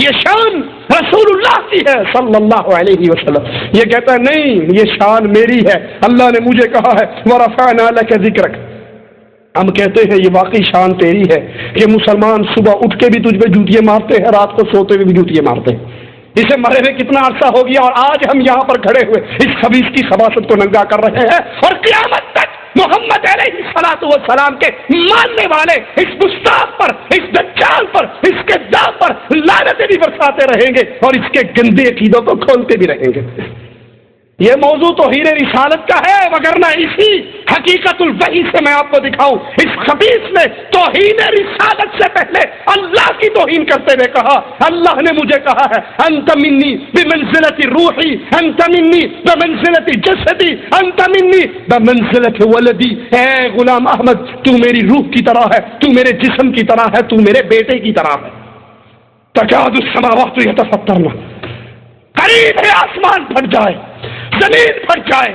یہ شان رسول اللہ کی ہے صلی اللہ علیہ وسلم۔ یہ کہتا ہے نہیں، یہ شان میری ہے، اللہ نے مجھے کہا ہے وَرَفَعْنَا لَكَ ذِكْرَكَ۔ ہم کہتے ہیں یہ واقعی شان تیری ہے کہ مسلمان صبح اٹھ کے بھی تجھ پہ جوتیاں مارتے ہیں، رات کو سوتے ہوئے بھی جوتیاں مارتے ہیں۔ اسے مرے ہوئے کتنا عرصہ ہو گیا اور آج ہم یہاں پر کھڑے ہوئے اس خبیث کی خباثت کو ننگا کر رہے ہیں، اور قیامت تک محمد علیہ الصلوۃ والسلام کے ماننے والے اس گستاخ پر، اس دجال پر، اس کے داغ پر لعنتیں بھی برساتے رہیں گے اور اس کے گندے عقیدوں کو کھولتے بھی رہیں گے۔ یہ موضوع توہین رسالت کا ہے، وگرنہ اسی حقیقت الوحی سے میں آپ کو دکھاؤں، اس خبیث نے توہین رسالت سے پہلے اللہ کی توہین کرتے ہوئے کہا، اللہ نے مجھے کہا ہے انت منی بمنزلت روحی، انت منی بمنزلت جسدی، انت منی بمنزلت ولدی۔ اے غلام احمد تو میری روح کی طرح ہے، تو میرے جسم کی طرح ہے، تو میرے بیٹے کی طرح ہے۔ تکاد السماوات یتفطرن، قریب ہے آسمان پھٹ جائے، زمین پھٹ جائے۔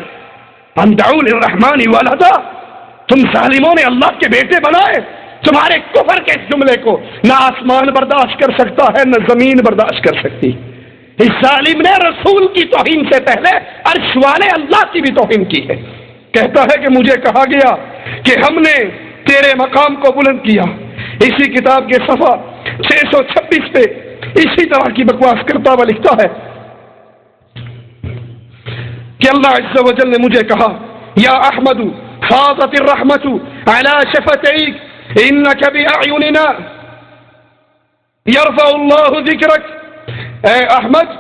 ان دعوا للرحمن ولدا، تم ظالموں نے اللہ کے بیٹے بنائے۔ تمہارے کفر کے اس جملے کو نہ آسمان برداشت کر سکتا ہے نہ زمین برداشت کر سکتی۔ اس ظالم نے رسول کی توہین سے پہلے عرش والے اللہ کی بھی توہین کی ہے۔ کہتا ہے کہ مجھے کہا گیا کہ ہم نے تیرے مقام کو بلند کیا۔ اسی کتاب کے صفحہ 626 پہ اسی طرح کی بکواس کرتا ہوا لکھتا ہے کہ اللہ عز و جل نے مجھے کہا یا احمد فاضت الرحمت علی شفتیک انک باعیننا یرفع اللہ ذکرک، اے احمد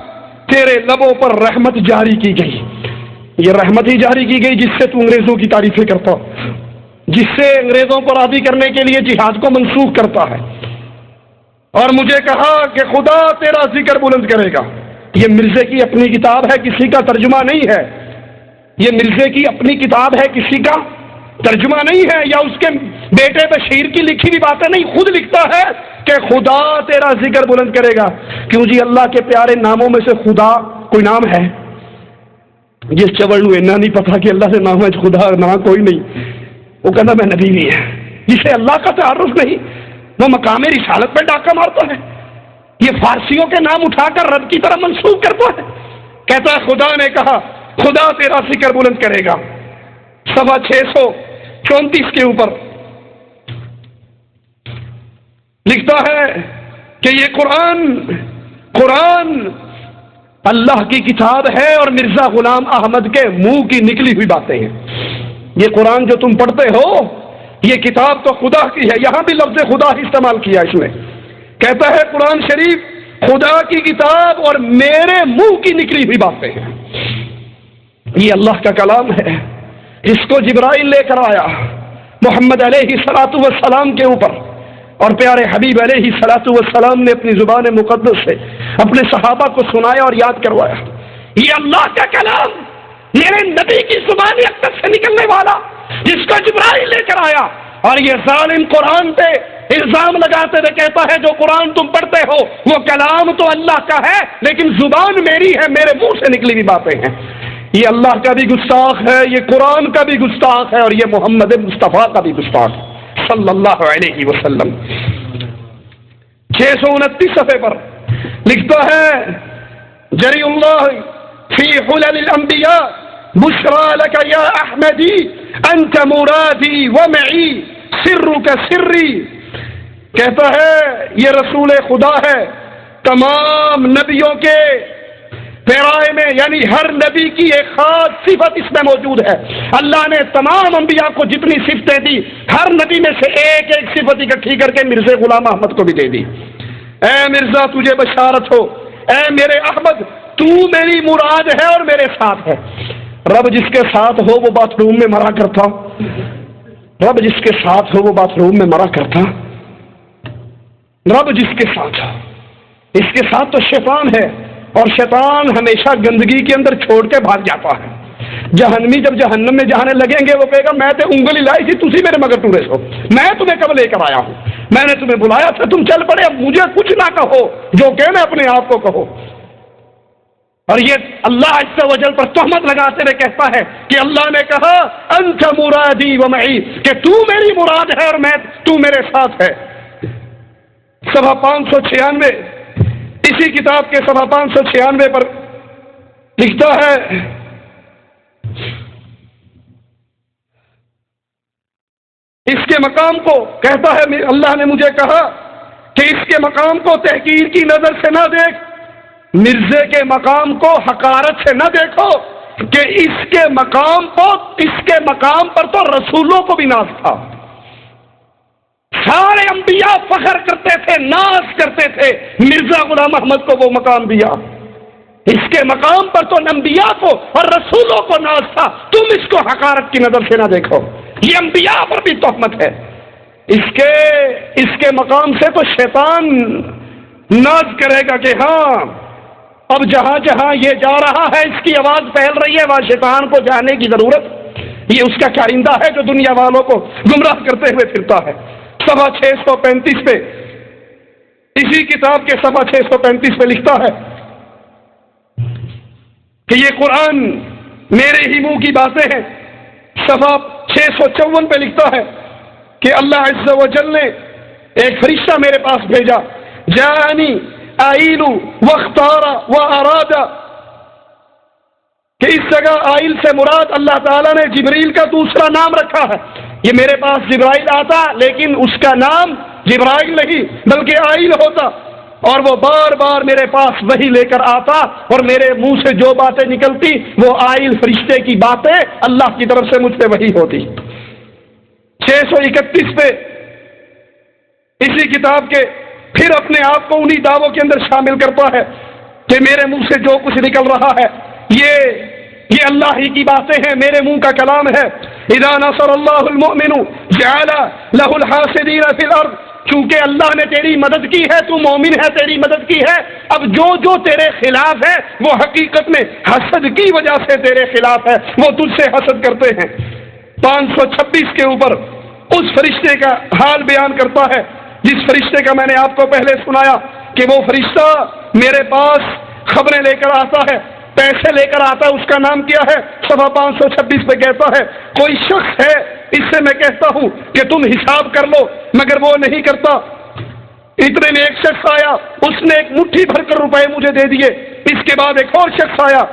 تیرے لبوں پر رحمت جاری کی گئی، یہ رحمت ہی جاری کی گئی جس سے تو انگریزوں کی تعریفیں کرتا، جس سے انگریزوں پر عادی کرنے کے لیے جہاد کو منسوخ کرتا ہے، اور مجھے کہا کہ خدا تیرا ذکر بلند کرے گا۔ یہ مرزے کی اپنی کتاب ہے، کسی کا ترجمہ نہیں ہے، یہ مرزے کی اپنی کتاب ہے، کسی کا ترجمہ نہیں ہے، یا اس کے بیٹے بشیر کی لکھی ہوئی باتیں نہیں، خود لکھتا ہے کہ خدا تیرا ذکر بلند کرے گا۔ کیوں جی؟ اللہ کے پیارے ناموں میں سے خدا کوئی نام ہے؟ جس چوڑ نو اینا نہیں پتا کہ اللہ سے نام ہے خدا نہ کوئی نہیں، وہ کہنا میں نبی بھی ہے۔ جسے اللہ کا تعارف نہیں وہ مقام رسالت پہ ڈاکہ مارتا ہے، یہ فارسیوں کے نام اٹھا کر رب کی طرح منسوخ کرتا ہے، کہتا ہے خدا نے کہا خدا تیرا ذکر بلند کرے گا۔ صفحہ 634 کے اوپر لکھتا ہے کہ یہ قرآن اللہ کی کتاب ہے اور مرزا غلام احمد کے منہ کی نکلی ہوئی باتیں ہیں۔ یہ قرآن جو تم پڑھتے ہو یہ کتاب تو خدا کی ہے، یہاں بھی لفظ خدا ہی استعمال کیا اس نے، کہتا ہے قرآن شریف خدا کی کتاب اور میرے منہ کی نکلی ہوئی باتیں ہیں۔ یہ اللہ کا کلام ہے، اس کو جبرائیل لے کر آیا محمد علیہ الصلوۃ والسلام کے اوپر، اور پیارے حبیب علیہ الصلوۃ والسلام نے اپنی زبان مقدس سے اپنے صحابہ کو سنایا اور یاد کروایا۔ یہ اللہ کا کلام میرے نبی کی زبان اقدس سے نکلنے والا جس کو جبرائیل لے کر آیا، اور یہ ظالم قرآن پہ الزام لگاتے ہوئے کہتا ہے جو قرآن تم پڑھتے ہو وہ کلام تو اللہ کا ہے لیکن زبان میری ہے، میرے منہ سے نکلی ہوئی باتیں ہیں۔ یہ اللہ کا بھی گستاخ ہے، یہ قرآن کا بھی گستاخ ہے، اور یہ محمد مصطفیٰ کا بھی گستاخ ہے صلی اللہ علیہ وسلم۔ 629 صفحے پر لکھتا ہے جری اللہ فی حلل الانبیاء بشرا لک یا احمدی انت مرادی ومعی سرک سری، کہتا ہے یہ رسول خدا ہے، تمام نبیوں کے پیرائے میں یعنی ہر نبی کی ایک خاص صفت اس میں موجود ہے۔ اللہ نے تمام انبیاء کو جتنی صفتیں دی ہر نبی میں سے ایک ایک صفت اکٹھی کر کے مرزا غلام احمد کو بھی دے دی۔ اے مرزا تجھے بشارت ہو، اے میرے احمد تو میری مراد ہے اور میرے ساتھ ہے۔ رب جس کے ساتھ ہو وہ باتھ روم میں مرا کرتا، رب جس کے ساتھ ہو وہ باتھ روم میں مرا کرتا، رب جس کے ساتھ ہو۔ اس کے ساتھ تو شیطان ہے، اور شیطان ہمیشہ گندگی کے اندر چھوڑ کے بھاگ جاتا ہے۔ جہنمی جب جہنم میں جانے لگیں گے وہ کہے گا میں تے انگلی لائی تھی تسی میرے مگر ٹورے سو، میں تمہیں کب لے کر آیا ہوں، میں نے تمہیں بلایا تھا تم چل پڑے، اب مجھے کچھ نہ کہو، جو کہنا اپنے آپ کو کہو۔ اور یہ اللہ عز و جل پر تہمت لگاتے ہوئے کہتا ہے کہ اللہ نے کہا انت مرادی ومعی، کہ تو میری مراد ہے اور تو میرے ساتھ ہے۔ صفحہ 596 اسی کتاب کے صفحہ 596 پر لکھتا ہے اس کے مقام کو، کہتا ہے اللہ نے مجھے کہا کہ اس کے مقام کو تحقیر کی نظر سے نہ دیکھ، مرزے کے مقام کو حقارت سے نہ دیکھو، کہ اس کے مقام پر تو رسولوں کو بھی ناز تھا، سارے انبیاء فخر کرتے تھے، ناز کرتے تھے، مرزا غلام احمد کو وہ مقام دیا، اس کے مقام پر تو انبیاء کو اور رسولوں کو ناز تھا، تم اس کو حقارت کی نظر سے نہ دیکھو۔ یہ انبیاء پر بھی تہمت ہے، اس کے مقام سے تو شیطان ناز کرے گا کہ ہاں اب جہاں جہاں یہ جا رہا ہے اس کی آواز پھیل رہی ہے، وہاں شیطان کو جانے کی ضرورت، یہ اس کا کارندہ ہے جو دنیا والوں کو گمراہ کرتے ہوئے پھرتا ہے۔ صفحہ 635 پہ اسی کتاب کے صفحہ 635 پہ لکھتا ہے کہ یہ قرآن میرے ہی منہ کی باتیں ہیں۔ صفحہ 654 پہ لکھتا ہے کہ اللہ عز و جل نے ایک فرشتہ میرے پاس بھیجا، جانی آئیل واختار و ارادہ، کہ اس جگہ آئل سے مراد اللہ تعالیٰ نے جبریل کا دوسرا نام رکھا ہے۔ یہ میرے پاس جبرائیل آتا لیکن اس کا نام جبرائیل نہیں بلکہ آئل ہوتا، اور وہ بار بار میرے پاس وحی لے کر آتا اور میرے منہ سے جو باتیں نکلتی وہ آئل فرشتے کی باتیں اللہ کی طرف سے مجھ پہ وحی ہوتی۔ 631 پہ اسی کتاب کے پھر اپنے آپ کو انہی دعووں کے اندر شامل کرتا ہے کہ میرے منہ سے جو کچھ نکل رہا ہے یہ اللہ ہی کی باتیں ہیں، میرے منہ کا کلام ہے۔ اذا نصر اللہ المؤمن جعل له الحاسدین فی الارض، چونکہ اللہ نے تیری مدد کی ہے، تو مومن ہے، تیری مدد کی ہے، اب جو تیرے خلاف ہے وہ حقیقت میں حسد کی وجہ سے تیرے خلاف ہے، وہ تجھ سے حسد کرتے ہیں۔ 526 کے اوپر اس فرشتے کا حال بیان کرتا ہے جس فرشتے کا میں نے آپ کو پہلے سنایا کہ وہ فرشتہ میرے پاس خبریں لے کر آتا ہے، پیسے لے کر آتا ہے۔ اس کا نام کیا ہے؟ صفحہ 526 پہ کہتا ہے کوئی شخص ہے اس سے میں کہتا ہوں کہ تم حساب کر لو، مگر وہ نہیں کرتا۔ اتنے میں ایک شخص آیا، اس نے ایک مٹھی بھر کر روپے مجھے دے دیے۔ اس کے بعد ایک اور شخص آیا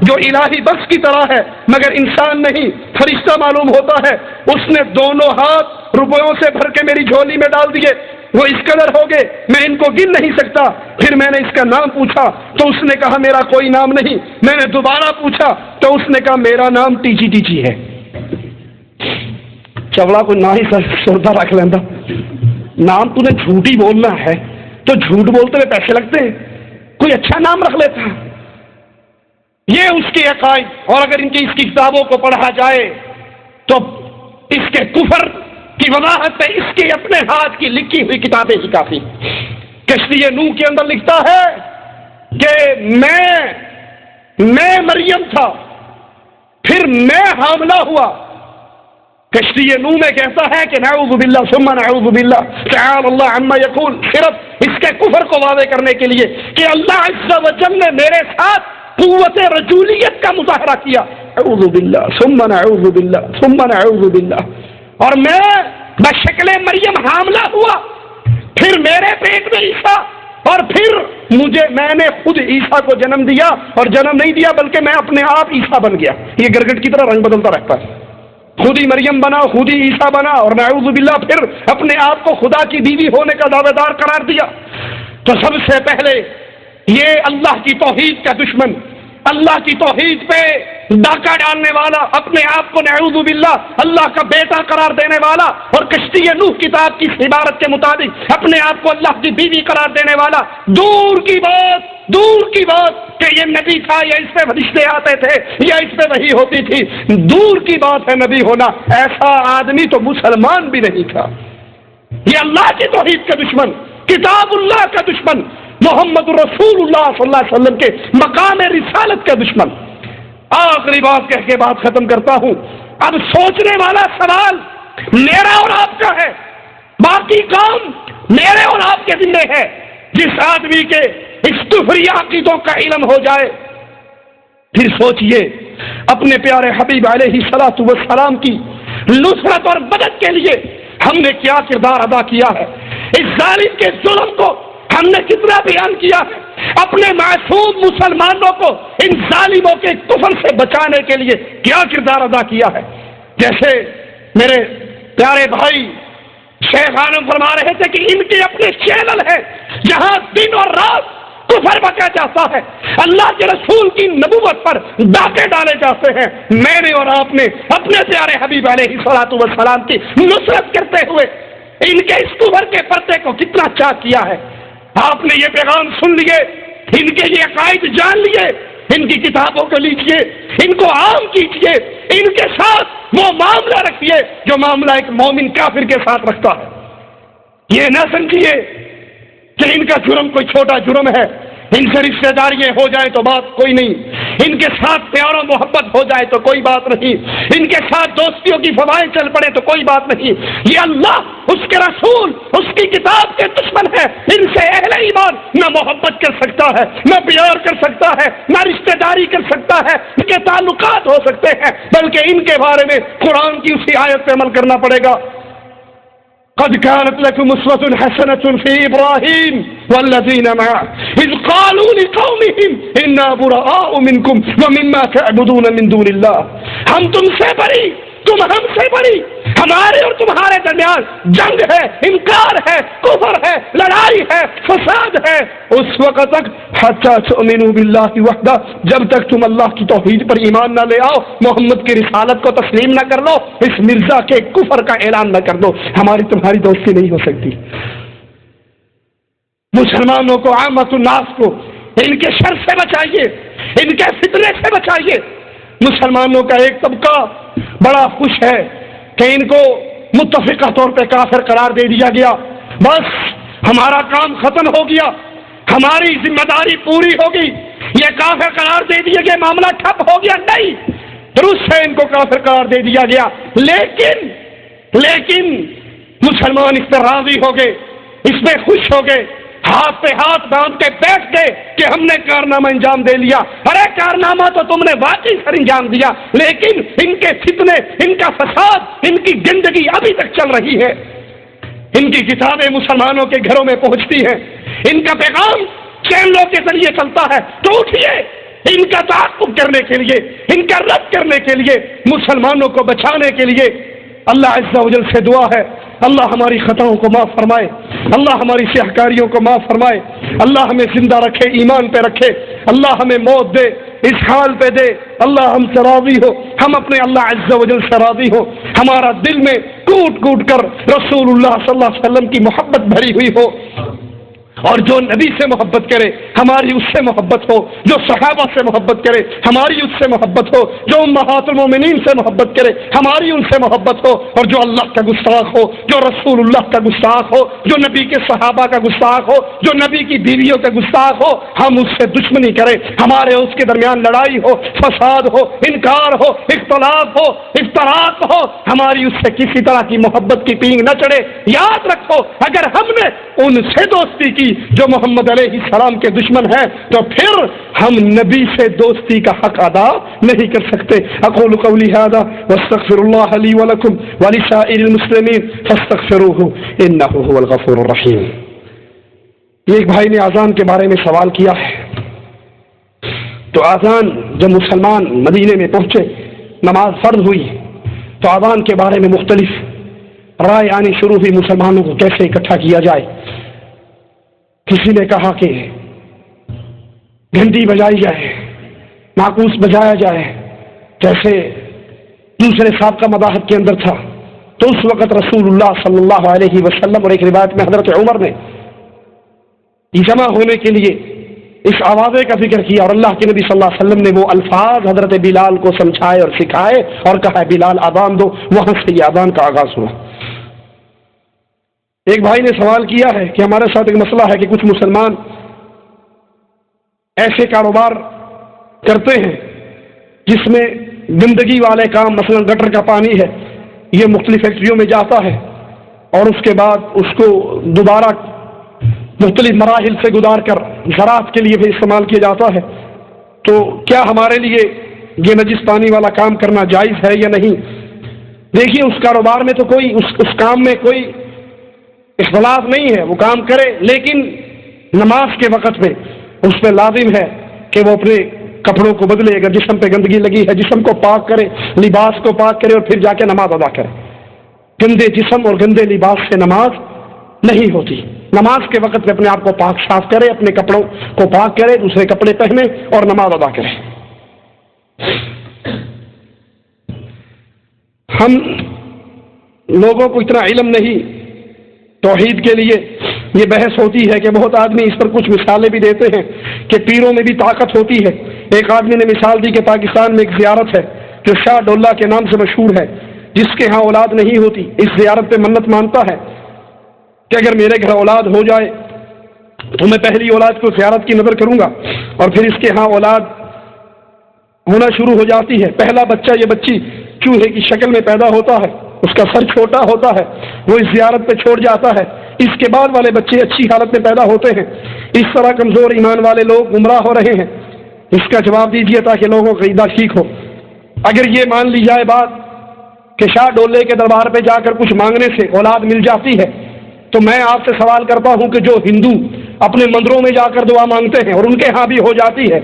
جو الہی بخش کی طرح ہے مگر انسان نہیں، فرشتہ معلوم ہوتا ہے، اس نے دونوں ہاتھ روپیوں سے بھر کے میری جھولی میں ڈال دیے۔ وہ اس قدر ہو گئے میں ان کو گن نہیں سکتا۔ پھر میں نے اس کا نام پوچھا تو اس نے کہا میرا کوئی نام نہیں۔ میں نے دوبارہ پوچھا تو اس نے کہا میرا نام ٹیچی ٹیچی ہے۔ چوڑا کو نہ ہی سردا رکھ لینا، نام تو نے جھوٹ ہی بولنا ہے تو جھوٹ بولتے ہوئے پیسے لگتے ہیں، کوئی اچھا نام رکھ لیتا ہے۔ یہ اس کے عقائد، اور اگر ان کی اس کی کتابوں کو پڑھا جائے تو اس کے کفر کی وضاحت ہے اس کی اپنے ہاتھ کی لکھی ہوئی کتابیں ہی کافی۔ کشتی نوح کے اندر لکھتا ہے کہ میں مریم تھا، پھر میں حاملہ ہوا۔ کشتی نوح میں کہتا ہے کہ نعوذ باللہ ثم نعوذ باللہ تعالی اللہ عما یقول، صرف اس کے کفر کو واضح کرنے کے لیے کہ اللہ عز و جل نے میرے ساتھ قوت رجولیت کا مظاہرہ کیا۔ اعوذ باللہ ثم نعوذ باللہ ثم نعوذ باللہ، اور میں بشکل مریم حاملہ ہوا، پھر میرے پیٹ میں عیسیٰ، اور پھر میں نے خود عیسیٰ کو جنم دیا، اور جنم نہیں دیا بلکہ میں اپنے آپ عیسیٰ بن گیا۔ یہ گرگٹ کی طرح رنگ بدلتا رہتا ہے، خود ہی مریم بنا، خود ہی عیسیٰ بنا، اور نعوذ باللہ پھر اپنے آپ کو خدا کی بیوی ہونے کا دعوے دار قرار دیا۔ تو سب سے پہلے یہ اللہ کی توحید کا دشمن، اللہ کی توحید پہ ڈاکہ ڈالنے والا، اپنے آپ کو نعوذ باللہ اللہ کا بیٹا قرار دینے والا، اور کشتی نوح کتاب کی عبارت کے مطابق اپنے آپ کو اللہ کی بیوی قرار دینے والا، دور کی بات کہ یہ نبی تھا یا اس پہ فرشتے آتے تھے یا اس پہ وحی ہوتی تھی، دور کی بات ہے نبی ہونا۔ ایسا آدمی تو مسلمان بھی نہیں تھا۔ یہ اللہ کی توحید کا دشمن، کتاب اللہ کا دشمن، محمد رسول اللہ صلی اللہ علیہ وسلم کے مقام رسالت کا دشمن۔ آخری بات کہہ کے بات ختم کرتا ہوں۔ اب سوچنے والا سوال میرا اور آپ کا ہے، باقی کام میرے اور آپ کے ذمہ ہے۔ جس آدمی کے اس کفری عقیدوں کا علم ہو جائے، پھر سوچئے اپنے پیارے حبیب علیہ الصلوۃ والسلام کی نصرت اور مدد کے لیے ہم نے کیا کردار ادا کیا ہے، اس ظالم کے ظلم کو ہم نے کتنا بیان کیا ہے، اپنے معصوم مسلمانوں کو ان ظالموں کے کفر سے بچانے کے لیے کیا کردار ادا کیا ہے۔ جیسے میرے پیارے بھائی شیخ عالم فرما رہے تھے کہ ان کے اپنے چینل ہیں جہاں دن اور رات کفر بچا جاتا ہے، اللہ کے رسول کی نبوت پر ڈاکے ڈالے جاتے ہیں۔ میں نے اور آپ نے اپنے پیارے حبیب علیہ الصلوۃ والسلام کی نصرت کرتے ہوئے ان کے اس کفر کے پردے کو کتنا چاک کیا ہے۔ آپ نے یہ پیغام سن لیے، ان کے یہ عقائد جان لیے، ان کی کتابوں کو لیجیے، ان کو عام کیجیے، ان کے ساتھ وہ معاملہ رکھیے جو معاملہ ایک مومن کافر کے ساتھ رکھتا ہے۔ یہ نہ سمجھیے کہ ان کا جرم کوئی چھوٹا جرم ہے، ان سے رشتہ داریاں ہو جائے تو بات کوئی نہیں، ان کے ساتھ پیار و محبت ہو جائے تو کوئی بات نہیں، ان کے ساتھ دوستیوں کی فضائیں چل پڑے تو کوئی بات نہیں۔ یہ اللہ، اس کے رسول، اس کی کتاب کے دشمن ہے۔ ان سے اہل ایمان نہ محبت کر سکتا ہے، نہ پیار کر سکتا ہے، نہ رشتہ داری کر سکتا ہے، ان کے تعلقات ہو سکتے ہیں، بلکہ ان کے بارے میں قرآن کی اسی آیت پہ عمل کرنا پڑے گا۔ قد كانت لكم أسوة حسنة في إبراهيم والذين معه إذ قالوا لقومهم إنا براء منكم ومما تعبدون من دون الله، ہم تم سے بری تم ہم سے بڑی ہمارے اور تمہارے درمیان جنگ ہے، انکار ہے، کفر ہے، لڑائی ہے، فساد ہے، اس وقت تک حتی تؤمنوا باللہ وحدہ، جب تک تم اللہ کی توحید پر ایمان نہ لے آؤ، محمد کی رسالت کو تسلیم نہ کر لو، اس مرزا کے کفر کا اعلان نہ کر دو، ہماری تمہاری دوستی نہیں ہو سکتی۔ مسلمانوں کو، عامت الناس کو ان کے شر سے بچائیے، ان کے فتنے سے بچائیے۔ مسلمانوں کا ایک طبقہ بڑا خوش ہے کہ ان کو متفقہ طور پہ کافر قرار دے دیا گیا، بس ہمارا کام ختم ہو گیا، ہماری ذمہ داری پوری ہوگی، یہ کافر قرار دے دیا گیا، معاملہ ٹھپ ہو گیا۔ نہیں، درست ہے، ان کو کافر قرار دے دیا گیا، لیکن مسلمان اس پہ راضی ہو گئے، اس پہ خوش ہو گئے، ہاتھ پہ ہاتھ باندھ کے بیٹھ گئے کہ ہم نے کارنامہ انجام دے لیا۔ ارے کارنامہ تو تم نے واقعی سر انجام دیا، لیکن ان کے فتنے، ان کا فساد، ان کی گندگی ابھی تک چل رہی ہے۔ ان کی کتابیں مسلمانوں کے گھروں میں پہنچتی ہیں، ان کا پیغام چینلوں کے ذریعے چلتا ہے، تو اٹھیے، ان کا تعاقب کرنے کے لیے، ان کا رد کرنے کے لیے، مسلمانوں کو بچانے کے لیے اللہ عز و جل سے دعا ہے، اللہ ہماری خطاؤں کو معاف فرمائے، اللہ ہماری سیاہکاریوں کو معاف فرمائے، اللہ ہمیں زندہ رکھے، ایمان پہ رکھے، اللہ ہمیں موت دے، اس حال پہ دے، اللہ ہم سے راضی ہو، ہم اپنے اللہ عز و جل سے راضی ہو، ہمارا دل میں کوٹ کوٹ کر رسول اللہ صلی اللہ علیہ وسلم کی محبت بھری ہوئی ہو، اور جو نبی سے محبت کرے ہماری اس سے محبت ہو، جو صحابہ سے محبت کرے ہماری اس سے محبت ہو، جو امہات المومنین سے محبت کرے ہماری ان سے محبت ہو، اور جو اللہ کا گستاخ ہو، جو رسول اللہ کا گستاخ ہو، جو نبی کے صحابہ کا گستاخ ہو، جو نبی کی بیویوں کا گستاخ ہو، ہم اس سے دشمنی کریں، ہمارے اس کے درمیان لڑائی ہو، فساد ہو، انکار ہو، اختلاف ہو، افتراق ہو، ہماری اس سے کسی طرح کی محبت کی پینگ نہ چڑھے۔ یاد رکھو، اگر ہم نے ان سے دوستی کی جو محمد علیہ السلام کے دشمن ہیں، تو پھر ہم نبی سے دوستی کا حق ادا نہیں کر سکتے۔ اقول قولی ھذا واستغفر اللہ لی ولکم ولسائر المسلمین فاستغفروہ انہ ھو الغفور الرحیم۔ ایک بھائی نے اذان کے بارے میں سوال کیا ہے، تو اذان جب مسلمان مدینے میں پہنچے، نماز فرض ہوئی، تو اذان کے بارے میں مختلف رائے آنی شروع ہوئی، مسلمانوں کو کیسے اکٹھا کیا جائے۔ کسی نے کہا کہ گھنٹی بجائی جائے، ناقوس بجایا جائے، جیسے دوسرے سابقہ مذاہب کے اندر تھا۔ تو اس وقت رسول اللہ صلی اللہ علیہ وسلم اور ایک روایت میں حضرت عمر نے جمع ہونے کے لیے اس آوازے کا ذکر کیا، اور اللہ کے نبی صلی اللہ علیہ وسلم نے وہ الفاظ حضرت بلال کو سمجھائے اور سکھائے اور کہا بلال اذان دو، وہاں سے یہ اذان کا آغاز ہوا۔ ایک بھائی نے سوال کیا ہے کہ ہمارے ساتھ ایک مسئلہ ہے کہ کچھ مسلمان ایسے کاروبار کرتے ہیں جس میں گندگی والے کام، مثلا گٹر کا پانی ہے، یہ مختلف فیکٹریوں میں جاتا ہے اور اس کے بعد اس کو دوبارہ مختلف مراحل سے گزار کر زراعت کے لیے بھی استعمال کیا جاتا ہے، تو کیا ہمارے لیے یہ نجس پانی والا کام کرنا جائز ہے یا نہیں؟ دیکھیے، اس کاروبار میں تو کوئی اس کام میں کوئی اختلاف نہیں ہے، وہ کام کرے، لیکن نماز کے وقت میں اس پہ لازم ہے کہ وہ اپنے کپڑوں کو بدلے، اگر جسم پہ گندگی لگی ہے جسم کو پاک کرے، لباس کو پاک کرے اور پھر جا کے نماز ادا کرے۔ گندے جسم اور گندے لباس سے نماز نہیں ہوتی۔ نماز کے وقت میں اپنے آپ کو پاک صاف کرے، اپنے کپڑوں کو پاک کرے، دوسرے کپڑے پہنے اور نماز ادا کرے۔ ہم لوگوں کو اتنا علم نہیں توحید کے لیے، یہ بحث ہوتی ہے کہ بہت آدمی اس پر کچھ مثالیں بھی دیتے ہیں کہ پیروں میں بھی طاقت ہوتی ہے۔ ایک آدمی نے مثال دی کہ پاکستان میں ایک زیارت ہے جو شاہ ڈولہ کے نام سے مشہور ہے، جس کے ہاں اولاد نہیں ہوتی، اس زیارت پہ منت مانتا ہے کہ اگر میرے گھر اولاد ہو جائے تو میں پہلی اولاد کو زیارت کی نظر کروں گا، اور پھر اس کے ہاں اولاد ہونا شروع ہو جاتی ہے۔ پہلا بچہ، یہ بچی چوہے کی شکل میں پیدا ہوتا ہے، اس کا سر چھوٹا ہوتا ہے، وہ اس زیارت پہ چھوڑ جاتا ہے۔ اس کے بعد والے بچے اچھی حالت میں پیدا ہوتے ہیں۔ اس طرح کمزور ایمان والے لوگ گمراہ ہو رہے ہیں۔ اس کا جواب دیجیے تاکہ لوگوں کا عقیدہ ٹھیک ہو۔ اگر یہ مان لی جائے بات کہ شاہ ڈولے کے دربار پہ جا کر کچھ مانگنے سے اولاد مل جاتی ہے، تو میں آپ سے سوال کرتا ہوں کہ جو ہندو اپنے مندروں میں جا کر دعا مانگتے ہیں اور ان کے ہاں بھی ہو جاتی ہے،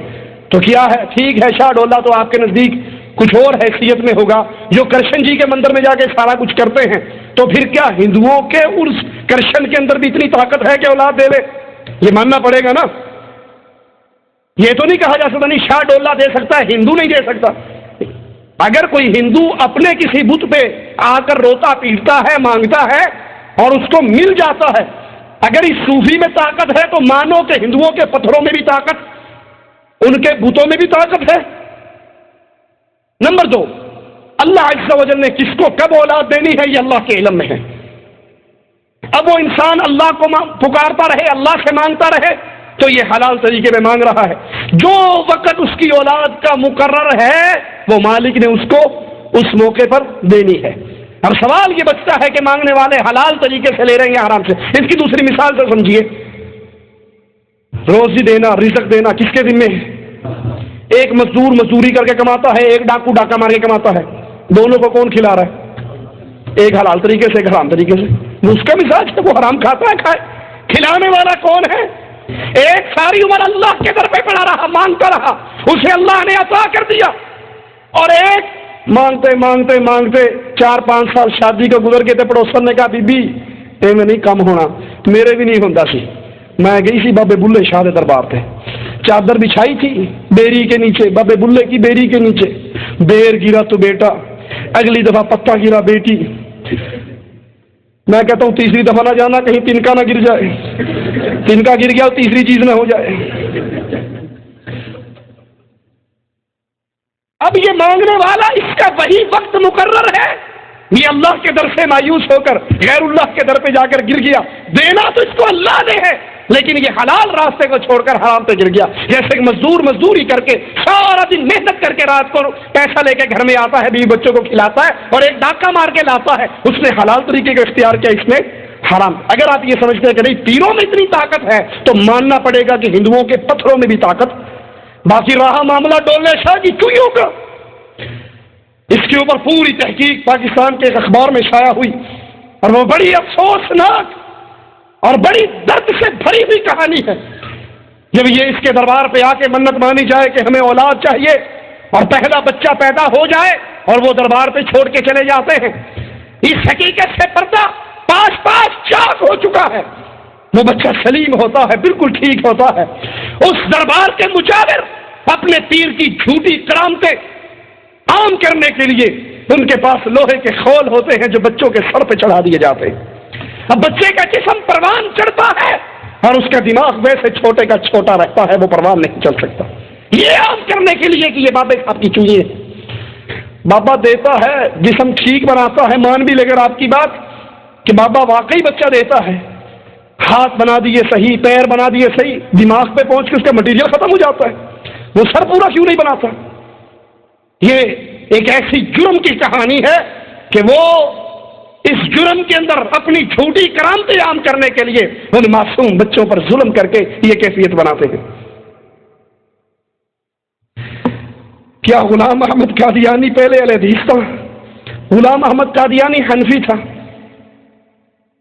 تو کیا ہے ٹھیک ہے شاہ ڈولہ تو آپ کے نزدیک کچھ اور حیثیت میں ہوگا، جو کرشن جی کے مندر میں جا کے سارا کچھ کرتے ہیں، تو پھر کیا ہندوؤں کے اس کرشن کے اندر بھی اتنی طاقت ہے کہ اولاد دے لے؟ یہ ماننا پڑے گا نا۔ یہ تو نہیں کہا جا سکتا نہیں شاہ ڈولہ دے سکتا ہے، ہندو نہیں دے سکتا۔ اگر کوئی ہندو اپنے کسی بت پہ آ کر روتا پیٹتا ہے، مانگتا ہے اور اس کو مل جاتا ہے، اگر اس صوفی میں طاقت ہے تو مانو کہ ہندوؤں کے پتھروں میں بھی طاقت، ان کے بتوں میں بھی طاقت ہے۔ نمبر 2، اللہ عز و جل نے کس کو کب اولاد دینی ہے یہ اللہ کے علم میں ہے۔ اب وہ انسان اللہ کو پکارتا رہے، اللہ سے مانگتا رہے، تو یہ حلال طریقے میں مانگ رہا ہے۔ جو وقت اس کی اولاد کا مقرر ہے وہ مالک نے اس کو اس موقع پر دینی ہے۔ اب سوال یہ بچتا ہے کہ مانگنے والے حلال طریقے سے لے رہے ہیں یا حرام سے؟ اس کی دوسری مثال سے سمجھیے، روزی دینا، رزق دینا کس کے ذمے ہے؟ ایک مزدور مزدوری کر کے کماتا ہے، ایک ڈاکو ڈاکہ مار کے کماتا ہے، دونوں کو کون کھلا رہا ہے؟ ایک حلال طریقے سے، ایک حرام طریقے سے۔ وہ اس کا مزاج ہے، وہ حرام کھاتا ہے، کھائے۔ کھلانے والا کون ہے؟ ایک ساری عمر اللہ کے در پہ پڑا رہا، مانگتا رہا، اسے اللہ نے عطا کر دیا، اور ایک مانگتے مانگتے مانگتے 4-5 سال شادی کو گزر گئے تھے، پڑوسن نے کہا بی بی اے میں نہیں کم ہونا، میرے بھی نہیں ہوندا سی، میں گئی سی بابے بلے شاہ دے دربار پہ، چادر بچھائی تھی بیری کے نیچے، بابے بلے کی بیری کے نیچے، بیر گرا تو بیٹا، اگلی دفعہ پتا گرا بیٹی، میں کہتا ہوں تیسری دفعہ نہ جانا کہیں تنکا نہ گر جائے، تنکا گر گیا تیسری چیز نہ ہو جائے۔ اب یہ مانگنے والا، اس کا وہی وقت مقرر ہے، یہ اللہ کے در سے مایوس ہو کر غیر اللہ کے در پہ جا کر گر گیا، دینا تو اس کو اللہ نے ہے، لیکن یہ حلال راستے کو چھوڑ کر حرام پہ گر گیا۔ جیسے کہ مزدور مزدوری کر کے سارا دن محنت کر کے رات کو پیسہ لے کے گھر میں آتا ہے، بیوی بچوں کو کھلاتا ہے، اور ایک ڈاکہ مار کے لاتا ہے، اس نے حلال طریقے کا اختیار کیا، اس نے حرام۔ اگر آپ یہ سمجھتے ہیں کہ نہیں پیروں میں اتنی طاقت ہے تو ماننا پڑے گا کہ ہندوؤں کے پتھروں میں بھی طاقت۔ باقی رہا معاملہ ڈولے شاہ کی چوئیوں کا، اس کے اوپر پوری تحقیق پاکستان کے ایک اخبار میں شائع ہوئی، اور وہ بڑی افسوسناک اور بڑی درد سے بھری ہوئی کہانی ہے۔ جب یہ اس کے دربار پہ آ کے منت مانی جائے کہ ہمیں اولاد چاہیے اور پہلا بچہ پیدا ہو جائے، اور وہ دربار پہ چھوڑ کے چلے جاتے ہیں، اس حقیقت سے پردہ پاش چاک ہو چکا ہے، وہ بچہ سلیم ہوتا ہے، بالکل ٹھیک ہوتا ہے، اس دربار کے مجاور اپنے پیر کی جھوٹی کرامتیں عام کرنے کے لیے ان کے پاس لوہے کے خول ہوتے ہیں جو بچوں کے سر پہ چڑھا دیے جاتے ہیں۔ اب بچے کا جسم پروان چڑھتا ہے اور اس کا دماغ ویسے چھوٹے کا چھوٹا رہتا ہے، وہ پروان نہیں چل سکتا، یہ عام کرنے کے لیے کہ یہ بابے صاحب کی چوئیں ہے۔ بابا دیتا ہے، جسم ٹھیک بناتا ہے، مان بھی لے کر آپ کی بات کہ بابا واقعی بچہ دیتا ہے، ہاتھ بنا دیے صحیح، پیر بنا دیے صحیح، دماغ پہ پہنچ کے اس کا مٹیریل ختم ہو جاتا ہے، وہ سر پورا کیوں نہیں بناتا؟ یہ ایک ایسی جرم کی کہانی ہے کہ وہ اس جرم کے اندر اپنی جھوٹی کرامتیں عام کرنے کے لیے ان معصوم بچوں پر ظلم کر کے یہ کیفیت بناتے ہیں۔ کیا غلام احمد قادیانی پہلے اہل حدیث تھا؟ غلام احمد قادیانی حنفی تھا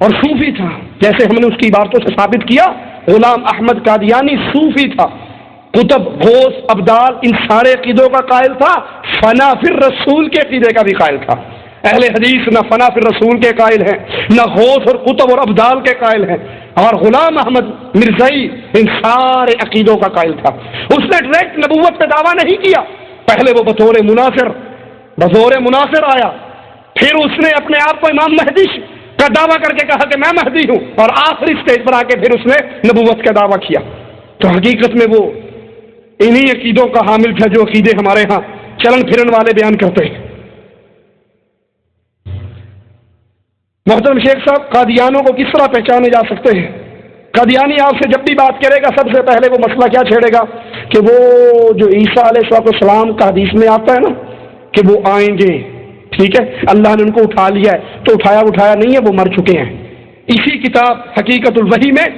اور صوفی تھا، جیسے ہم نے اس کی عبارتوں سے ثابت کیا۔ غلام احمد قادیانی صوفی تھا، قطب، غوث، ابدال، ان سارے عقیدوں کا قائل تھا، فنا فی الرسول کے عقیدے کا بھی قائل تھا۔ اہل حدیث نہ فنا فی الرسول کے قائل ہیں، نہ غوث اور قطب اور ابدال کے قائل ہیں، اور غلام احمد مرزائی ان سارے عقیدوں کا قائل تھا۔ اس نے ڈائریکٹ نبوت پہ دعویٰ نہیں کیا، پہلے وہ بطور مناصر آیا، پھر اس نے اپنے آپ کو امام مہدی کا دعویٰ کر کے کہا کہ میں مہدی ہوں، اور آخری اسٹیج پر آ کے پھر اس نے نبوت کا دعویٰ کیا۔ تو حقیقت میں وہ انہی عقیدوں کا حامل تھا جو عقیدے ہمارے ہاں چلن پھرن والے بیان کرتے ہیں۔ محترم شیخ صاحب، قادیانوں کو کس طرح پہچانے جا سکتے ہیں؟ قادیانی آپ سے جب بھی بات کرے گا سب سے پہلے وہ مسئلہ کیا چھیڑے گا کہ وہ جو عیسیٰ علیہ السلام کا حدیث میں آتا ہے نا کہ وہ آئیں گے، ٹھیک ہے، اللہ نے ان کو اٹھا لیا ہے، تو اٹھایا نہیں ہے، وہ مر چکے ہیں۔ اسی کتاب حقیقت الوحی میں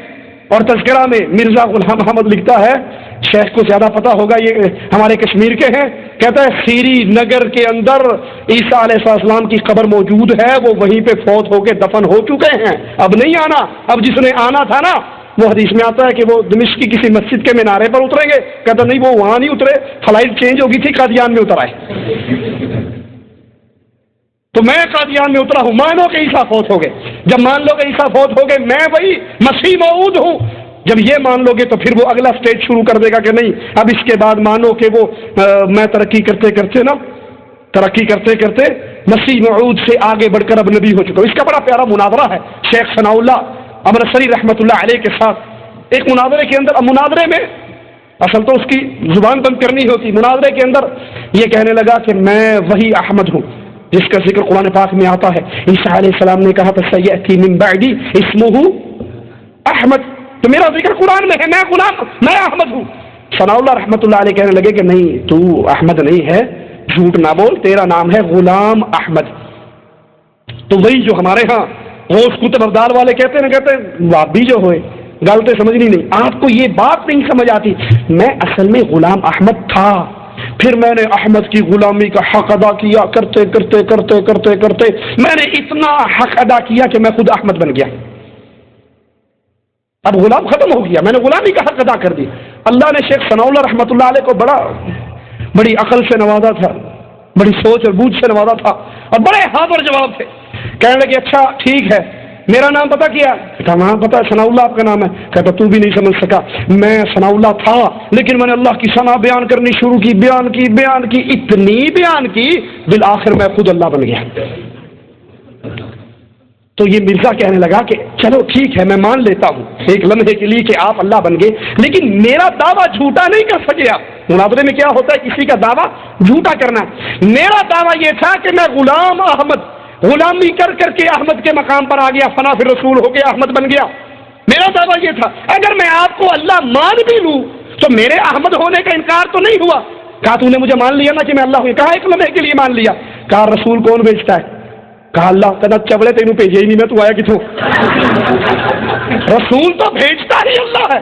اور تذکرہ میں مرزا غلام احمد لکھتا ہے، شیخ کو زیادہ پتہ ہوگا، یہ ہمارے کشمیر کے ہیں، کہتا ہے سری نگر کے اندر عیسیٰ علیہ السلام کی قبر موجود ہے، وہ وہیں پہ فوت ہو کے دفن ہو چکے ہیں، اب نہیں آنا، اب جس نے آنا تھا نا وہ حدیث میں آتا ہے کہ وہ دمشق کی کسی مسجد کے مینارے پر اتریں گے، کہتا نہیں وہ وہاں نہیں اترے، فلائٹ چینج ہوگی تھی، قادیان میں اتر آئے۔ تو میں قادیان میں اترا ہوں، مانو کہ عیسیٰ فوت ہو گئے، جب مان لو کہ عیسیٰ فوت ہو گئے میں وہی مسیح موعود ہوں، جب یہ مان لو گے تو پھر وہ اگلا سٹیج شروع کر دے گا کہ نہیں اب اس کے بعد مانو کہ وہ میں ترقی کرتے کرتے مسیح موعود سے آگے بڑھ کر اب نبی ہو چکا ہوں۔ اس کا بڑا پیارا مناظرہ ہے شیخ ثناء اللہ امرتسری رحمۃ اللہ علیہ کے ساتھ ایک مناظرے کے اندر۔ اب مناظرے میں اصل تو اس کی زبان بند کرنی ہوتی، مناظرے کے اندر یہ کہنے لگا کہ میں وہی احمد ہوں جس کا ذکر قرآن پاک میں آتا ہے۔ عیسیٰ علیہ السلام نے کہا تھا سیأتی من بعدی اسمہ احمد، تو میرا ذکر قرآن میں ہے، میں غلام، میں احمد ہوں۔ ثناء اللہ رحمۃ اللہ علیہ کہنے لگے کہ نہیں تو احمد نہیں ہے، جھوٹ نہ بول، تیرا نام ہے غلام احمد۔ تو وہی جو ہمارے ہاں غوث کتب ابدال والے کہتے ہیں آپ بھی جو ہوئے غلطیں سمجھنی نہیں، آپ کو یہ بات نہیں سمجھ آتی، میں اصل میں غلام احمد تھا، پھر میں نے احمد کی غلامی کا حق ادا کیا، کرتے کرتے کرتے کرتے کرتے میں نے اتنا حق ادا کیا کہ میں خود احمد بن گیا۔ اب غلام ختم ہو گیا، میں نے غلامی کا حق ادا کر دی۔ اللہ نے شیخ ثناء اللہ رحمۃ اللہ علیہ کو بڑی عقل سے نوازا تھا، بڑی سوچ اور بوجھ سے نوازا تھا، اور بڑے حاضر جواب تھے۔ کہنے لگے اچھا ٹھیک ہے، میرا نام پتا کیا؟ کہا ہاں پتا ہے، ثناء اللہ آپ کا نام ہے۔ کہتا تو بھی نہیں سمجھ سکا، میں ثناء اللہ تھا لیکن میں نے اللہ کی ثنا بیان کرنی شروع کی، بیان کی اتنی بیان کی بالآخر میں خود اللہ بن گیا۔ تو یہ مرزا کہنے لگا کہ چلو ٹھیک ہے میں مان لیتا ہوں ایک لمحے کے لیے کہ آپ اللہ بن گئے، لیکن میرا دعویٰ جھوٹا نہیں کر سکے آپ۔ مناظرے میں کیا ہوتا ہے کسی کا دعویٰ جھوٹا کرنا۔ میرا دعویٰ یہ تھا کہ میں غلام احمد، غلامی کر کر کے احمد کے مقام پر آ گیا، فنا پھر رسول ہو کے احمد بن گیا۔ میرا دعویٰ یہ تھا اگر میں آپ کو اللہ مان بھی لوں تو میرے احمد ہونے کا انکار تو نہیں ہوا۔ کہا تو نے مجھے مان لیا نا کہ میں اللہ ہوں؟ کہا ایک لمحے کے لیے مان لیا۔ کہا رسول کون بھیجتا ہے؟ کہا اللہ۔ کہنا چبڑے تینوں بھیجے ہی نہیں، میں تو آیا کتوں؟ رسول تو بھیجتا ہی اللہ ہے،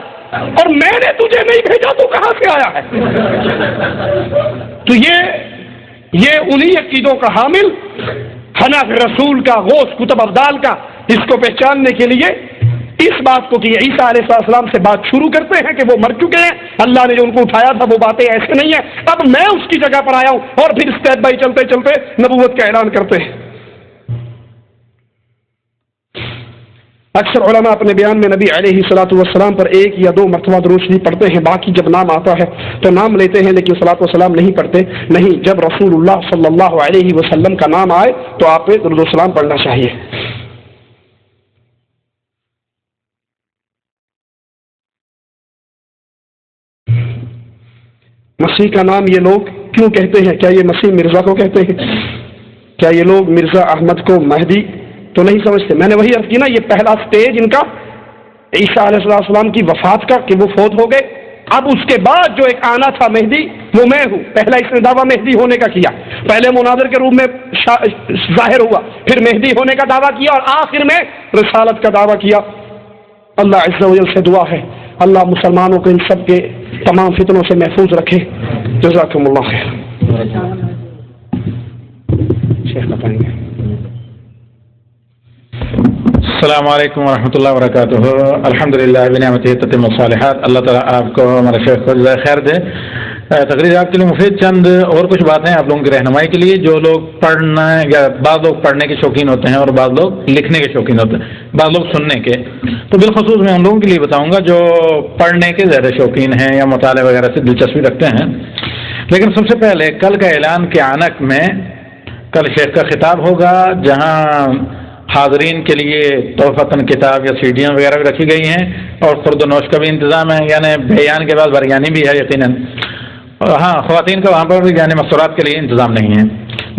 اور میں نے تجھے نہیں بھیجا تو کہاں سے آیا ہے؟ تو یہ انہی عقیدوں کا حامل حنف رسول کا، غوث کتب ابدال کا، اس کو پہچاننے کے لیے اس بات کو کہ عیسیٰ علیہ السلام سے بات شروع کرتے ہیں کہ وہ مر چکے ہیں، اللہ نے جو ان کو اٹھایا تھا وہ باتیں ایسے نہیں ہیں، اب میں اس کی جگہ پر آیا ہوں، اور پھر اسٹیپ بائی چلتے چلتے نبوت کا اعلان کرتے ہیں۔ اکثر علماء اپنے بیان میں نبی علیہ الصلوۃ والسلام پر ایک یا دو مرتبہ درود شریف پڑھتے ہیں، باقی جب نام آتا ہے تو نام لیتے ہیں لیکن صلوۃ والسلام نہیں پڑھتے۔ نہیں، جب رسول اللہ صلی اللہ علیہ وسلم کا نام آئے تو آپ پہ درود والسلام پڑھنا چاہیے۔ مسیح کا نام یہ لوگ کیوں کہتے ہیں؟ کیا یہ مسیح مرزا کو کہتے ہیں؟ کیا یہ لوگ مرزا احمد کو مہدی تو نہیں سمجھتے؟ میں نے وہی عرض کی نا، یہ پہلا سٹیج ان کا عیسیٰ علیہ السلام کی وفات کا کہ وہ فوت ہو گئے، اب اس کے بعد جو ایک آنا تھا مہدی وہ میں ہوں۔ پہلا اس نے دعویٰ مہدی ہونے کا کیا، پہلے مناظر کے روپ میں ظاہر ہوا، پھر مہدی ہونے کا دعویٰ کیا، اور آخر میں رسالت کا دعویٰ کیا۔ اللہ عز و جل سے دعا ہے اللہ مسلمانوں کو ان سب کے تمام فتنوں سے محفوظ رکھے۔ جزاکم اللہ خیر۔ شیخ بتائیں گے۔ السلام علیکم ورحمۃ اللہ وبرکاتہ۔ الحمدللہ بنعمتہ تتم الصالحات۔ اللہ تعالیٰ آپ کو ہمارے شیخ کو جزائے خیر دے۔ تقریر آپ کے لیے مفید چند اور کچھ باتیں آپ لوگوں کی رہنمائی کے لیے، جو لوگ پڑھنا یا بعض لوگ پڑھنے کے شوقین ہوتے ہیں اور بعض لوگ لکھنے کے شوقین ہوتے ہیں، بعض لوگ سننے کے، تو بالخصوص میں ان لوگوں کے لیے بتاؤں گا جو پڑھنے کے زیادہ شوقین ہیں یا مطالعے وغیرہ سے دلچسپی رکھتے ہیں۔ لیکن سب سے پہلے کل کا اعلان کے عنق میں کل شیخ کا خطاب ہوگا، جہاں حاضرین کے لیے تحفتاً کتاب یا سیڈیاں وغیرہ بھی رکھی گئی ہیں، اور خورد و نوش کا بھی انتظام ہے، یعنی بیان کے بعد بریانی بھی ہے یقیناً۔ ہاں، خواتین کا وہاں پر بھی یعنی مستورات کے لیے انتظام نہیں ہے۔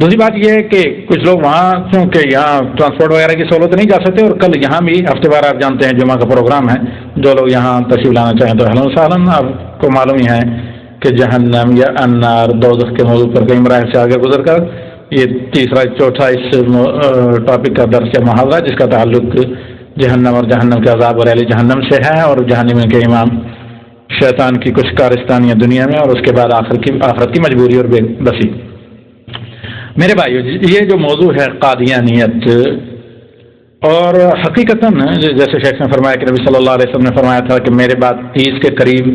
دوسری بات یہ ہے کہ کچھ لوگ وہاں کیونکہ یہاں ٹرانسپورٹ وغیرہ کی سہولت نہیں جا سکتے، اور کل یہاں بھی ہفتے بار آپ جانتے ہیں جمعہ کا پروگرام ہے، جو لوگ یہاں تشریف لانا چاہیں تو اہلاً و سہلاً۔ آپ کو معلوم ہی ہے کہ جہنم یا انار دوزخ کے موضوع پر کئی مراحل سے آگے گزر کر یہ تیسرا چوتھا اس ٹاپک کا درس یا محاورہ جس کا تعلق جہنم اور جہنم کے عذاب اور اہل جہنم سے ہے، اور جہنم کے امام شیطان کی کچھ کارستانیاں دنیا میں، اور اس کے بعد آخرت کی مجبوری اور بے بسی۔ میرے بھائیو، یہ جو موضوع ہے قادیانیت، اور حقیقتاً جیسے شیخ نے فرمایا کہ نبی صلی اللہ علیہ وسلم نے فرمایا تھا کہ میرے بعد 30 کے قریب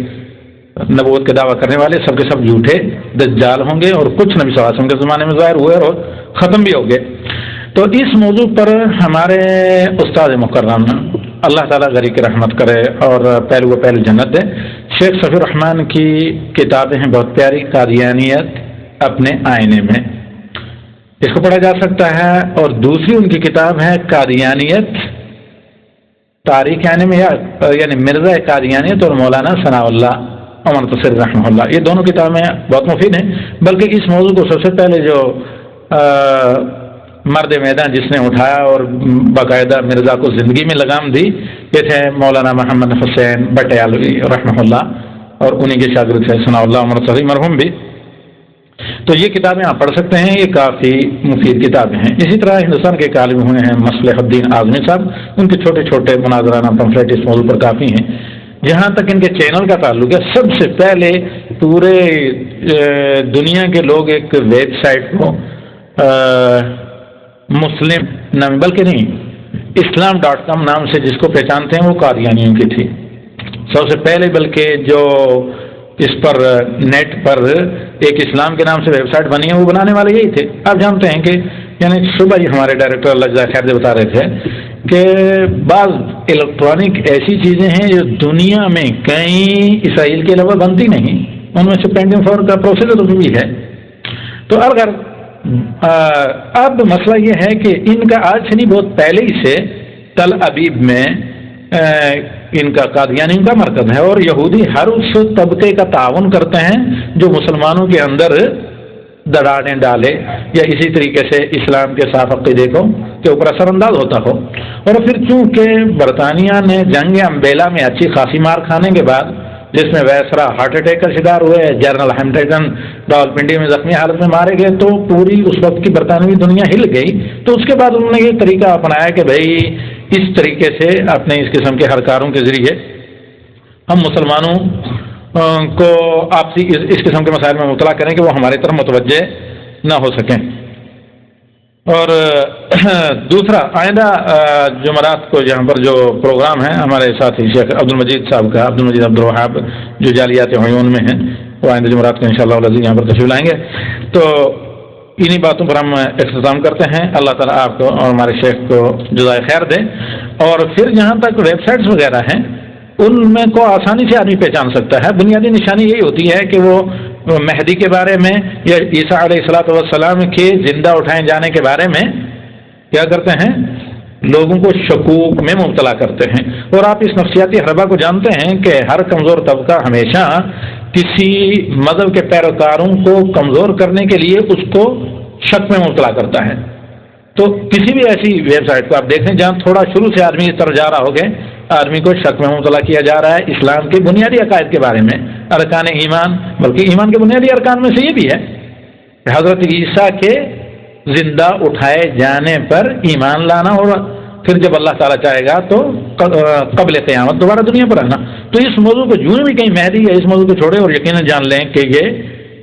نبوت کا دعویٰ کرنے والے سب کے سب جھوٹے دجال ہوں گے، اور کچھ نبی صلی اللہ علیہ وسلم کے زمانے میں ظاہر ہوئے اور ختم بھی ہو گئے۔ تو اس موضوع پر ہمارے استاد مکرم اللہ تعالیٰ غریق رحمت کرے اور پہلو پہلو جنت دے، شیخ صفی الرحمن کی کتابیں ہیں بہت پیاری، قادیانیت اپنے آئینے میں، اس کو پڑھا جا سکتا ہے۔ اور دوسری ان کی کتاب ہے قادیانیت تاریخ آئینے میں، یعنی مرزا قادیانیت اور مولانا ثناء اللہ عمر تصر رحمہ اللہ، یہ دونوں کتابیں بہت مفید ہیں۔ بلکہ اس موضوع کو سب سے پہلے جو مرد میدان جس نے اٹھایا اور باقاعدہ مرزا کو زندگی میں لگام دی، یہ تھے مولانا محمد حسین بٹیالوی رحمہ اللہ، اور انہی کے شاگرد تھے ثناء اللہ عمر تصر مرحوم بھی۔ تو یہ کتابیں آپ پڑھ سکتے ہیں، یہ کافی مفید کتابیں ہیں۔ اسی طرح ہندوستان کے ایک عالم ہوئے ہیں مصلح الدین اعظمی صاحب، ان کے چھوٹے چھوٹے مناظرانہ پمفلیٹ اس موضوع پر کافی ہیں۔ جہاں تک ان کے چینل کا تعلق ہے، سب سے پہلے پورے دنیا کے لوگ ایک ویب سائٹ کو مسلم نام، بلکہ نہیں اسلام.com نام سے جس کو پہچانتے ہیں، وہ قادیانیوں کی تھی سب سے پہلے۔ بلکہ جو اس پر نیٹ پر ایک اسلام کے نام سے ویب سائٹ بنی ہے، وہ بنانے والے یہی تھے۔ آپ جانتے ہیں کہ یعنی صبح ہی ہمارے ڈائریکٹر اللہ جزائے خیر سے بتا رہے تھے کہ بعض الیکٹرانک ایسی چیزیں ہیں جو دنیا میں کہیں اسرائیل کے علاوہ بنتی نہیں، ان میں سے پینٹنگ فور کا پروسیسر بھی ہے۔ تو اگر اب مسئلہ یہ ہے کہ ان کا آج سے نہیں بہت پہلے ہی سے تل ابیب میں ان کا قادیانی کا مرکز ہے، اور یہودی ہر اس طبقے کا تعاون کرتے ہیں جو مسلمانوں کے اندر دراڑیں ڈالے یا اسی طریقے سے اسلام کے صاف عقیدے کو کے اوپر اثر انداز ہوتا ہو۔ اور پھر چونکہ برطانیہ نے جنگ امبیلا میں اچھی خاصی مار کھانے کے بعد، جس میں ویسرا ہارٹ اٹیک کا شکار ہوئے، جنرل ہیملٹن راولپنڈی میں زخمی حالت میں مارے گئے، تو پوری اس وقت کی برطانوی دنیا ہل گئی۔ تو اس کے بعد انہوں نے یہ طریقہ اپنایا کہ بھائی اس طریقے سے اپنے اس قسم کے ہرکاروں کے ذریعے ہم مسلمانوں کو آپسی اس قسم کے مسائل میں مبتلا کریں کہ وہ ہماری طرف متوجہ نہ ہو سکیں۔ اور دوسرا آئندہ جمعرات کو یہاں پر جو پروگرام ہے ہمارے ساتھی شیخ عبد المجید صاحب کا، عبد المجید عبد الوہاب جو جالیات عیون میں ہیں، وہ آئندہ جمعرات کو انشاءاللہ العزیز یہاں پر تشریف لائیں گے۔ تو انہی باتوں پر ہم اختتام کرتے ہیں۔ اللہ تعالیٰ آپ کو اور ہمارے شیخ کو جزائے خیر دے۔ اور پھر جہاں تک ویب سائٹس وغیرہ ہیں، ان میں کو آسانی سے آدمی پہچان سکتا ہے۔ بنیادی نشانی یہی ہوتی ہے کہ وہ مہدی کے بارے میں یا عیسیٰ علیہ السلام کے زندہ اٹھائے جانے کے بارے میں کیا کرتے ہیں، لوگوں کو شکوک میں مبتلا کرتے ہیں۔ اور آپ اس نفسیاتی حربہ کو جانتے ہیں کہ ہر کمزور طبقہ ہمیشہ کسی مذہب کے پیروکاروں کو کمزور کرنے کے لیے اس کو شک میں مبتلا کرتا ہے۔ تو کسی بھی ایسی ویب سائٹ کو آپ دیکھیں جہاں تھوڑا شروع سے آدمی اس طرح جا رہا ہوگا، آدمی کو شک میں مبتلا کیا جا رہا ہے اسلام کے بنیادی عقائد کے بارے میں، ارکان ایمان، بلکہ ایمان کے بنیادی ارکان میں سے یہ بھی ہے کہ حضرت عیسیٰ کے زندہ اٹھائے جانے پر ایمان لانا، اور پھر جب اللہ تعالیٰ چاہے گا تو قبل قیامت دوبارہ دنیا پر آنا۔ تو اس موضوع کو جو بھی کہیں مہدی یا اس موضوع کو چھوڑے، اور یقیناً جان لیں کہ یہ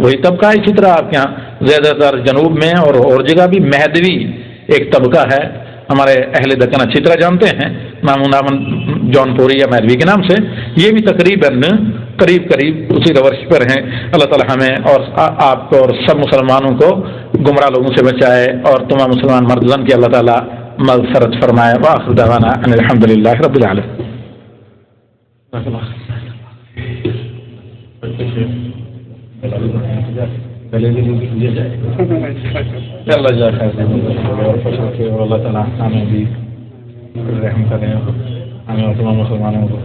وہی طبقہ ہے۔ اسی طرح آپ کے یہاں زیادہ تر جنوب میں اور جگہ بھی مہدوی ایک طبقہ ہے، ہمارے اہل دکن اچھی طرح جانتے ہیں، مامون جون پوری یا مہدوی کے نام سے، یہ بھی تقریباً قریب اسی روش پر ہیں۔ اللہ تعالیٰ ہمیں اور آپ کو اور سب مسلمانوں کو گمراہ لوگوں سے بچائے، اور تمام مسلمان مردان کی اللہ تعالیٰ مغفرت فرمائے۔ وآخر دعوانا ان الحمدللہ رب العالمین۔ اللہ تعالیٰ ہمیں بھی رحم کریں، ہمیں اور تمام مسلمانوں کو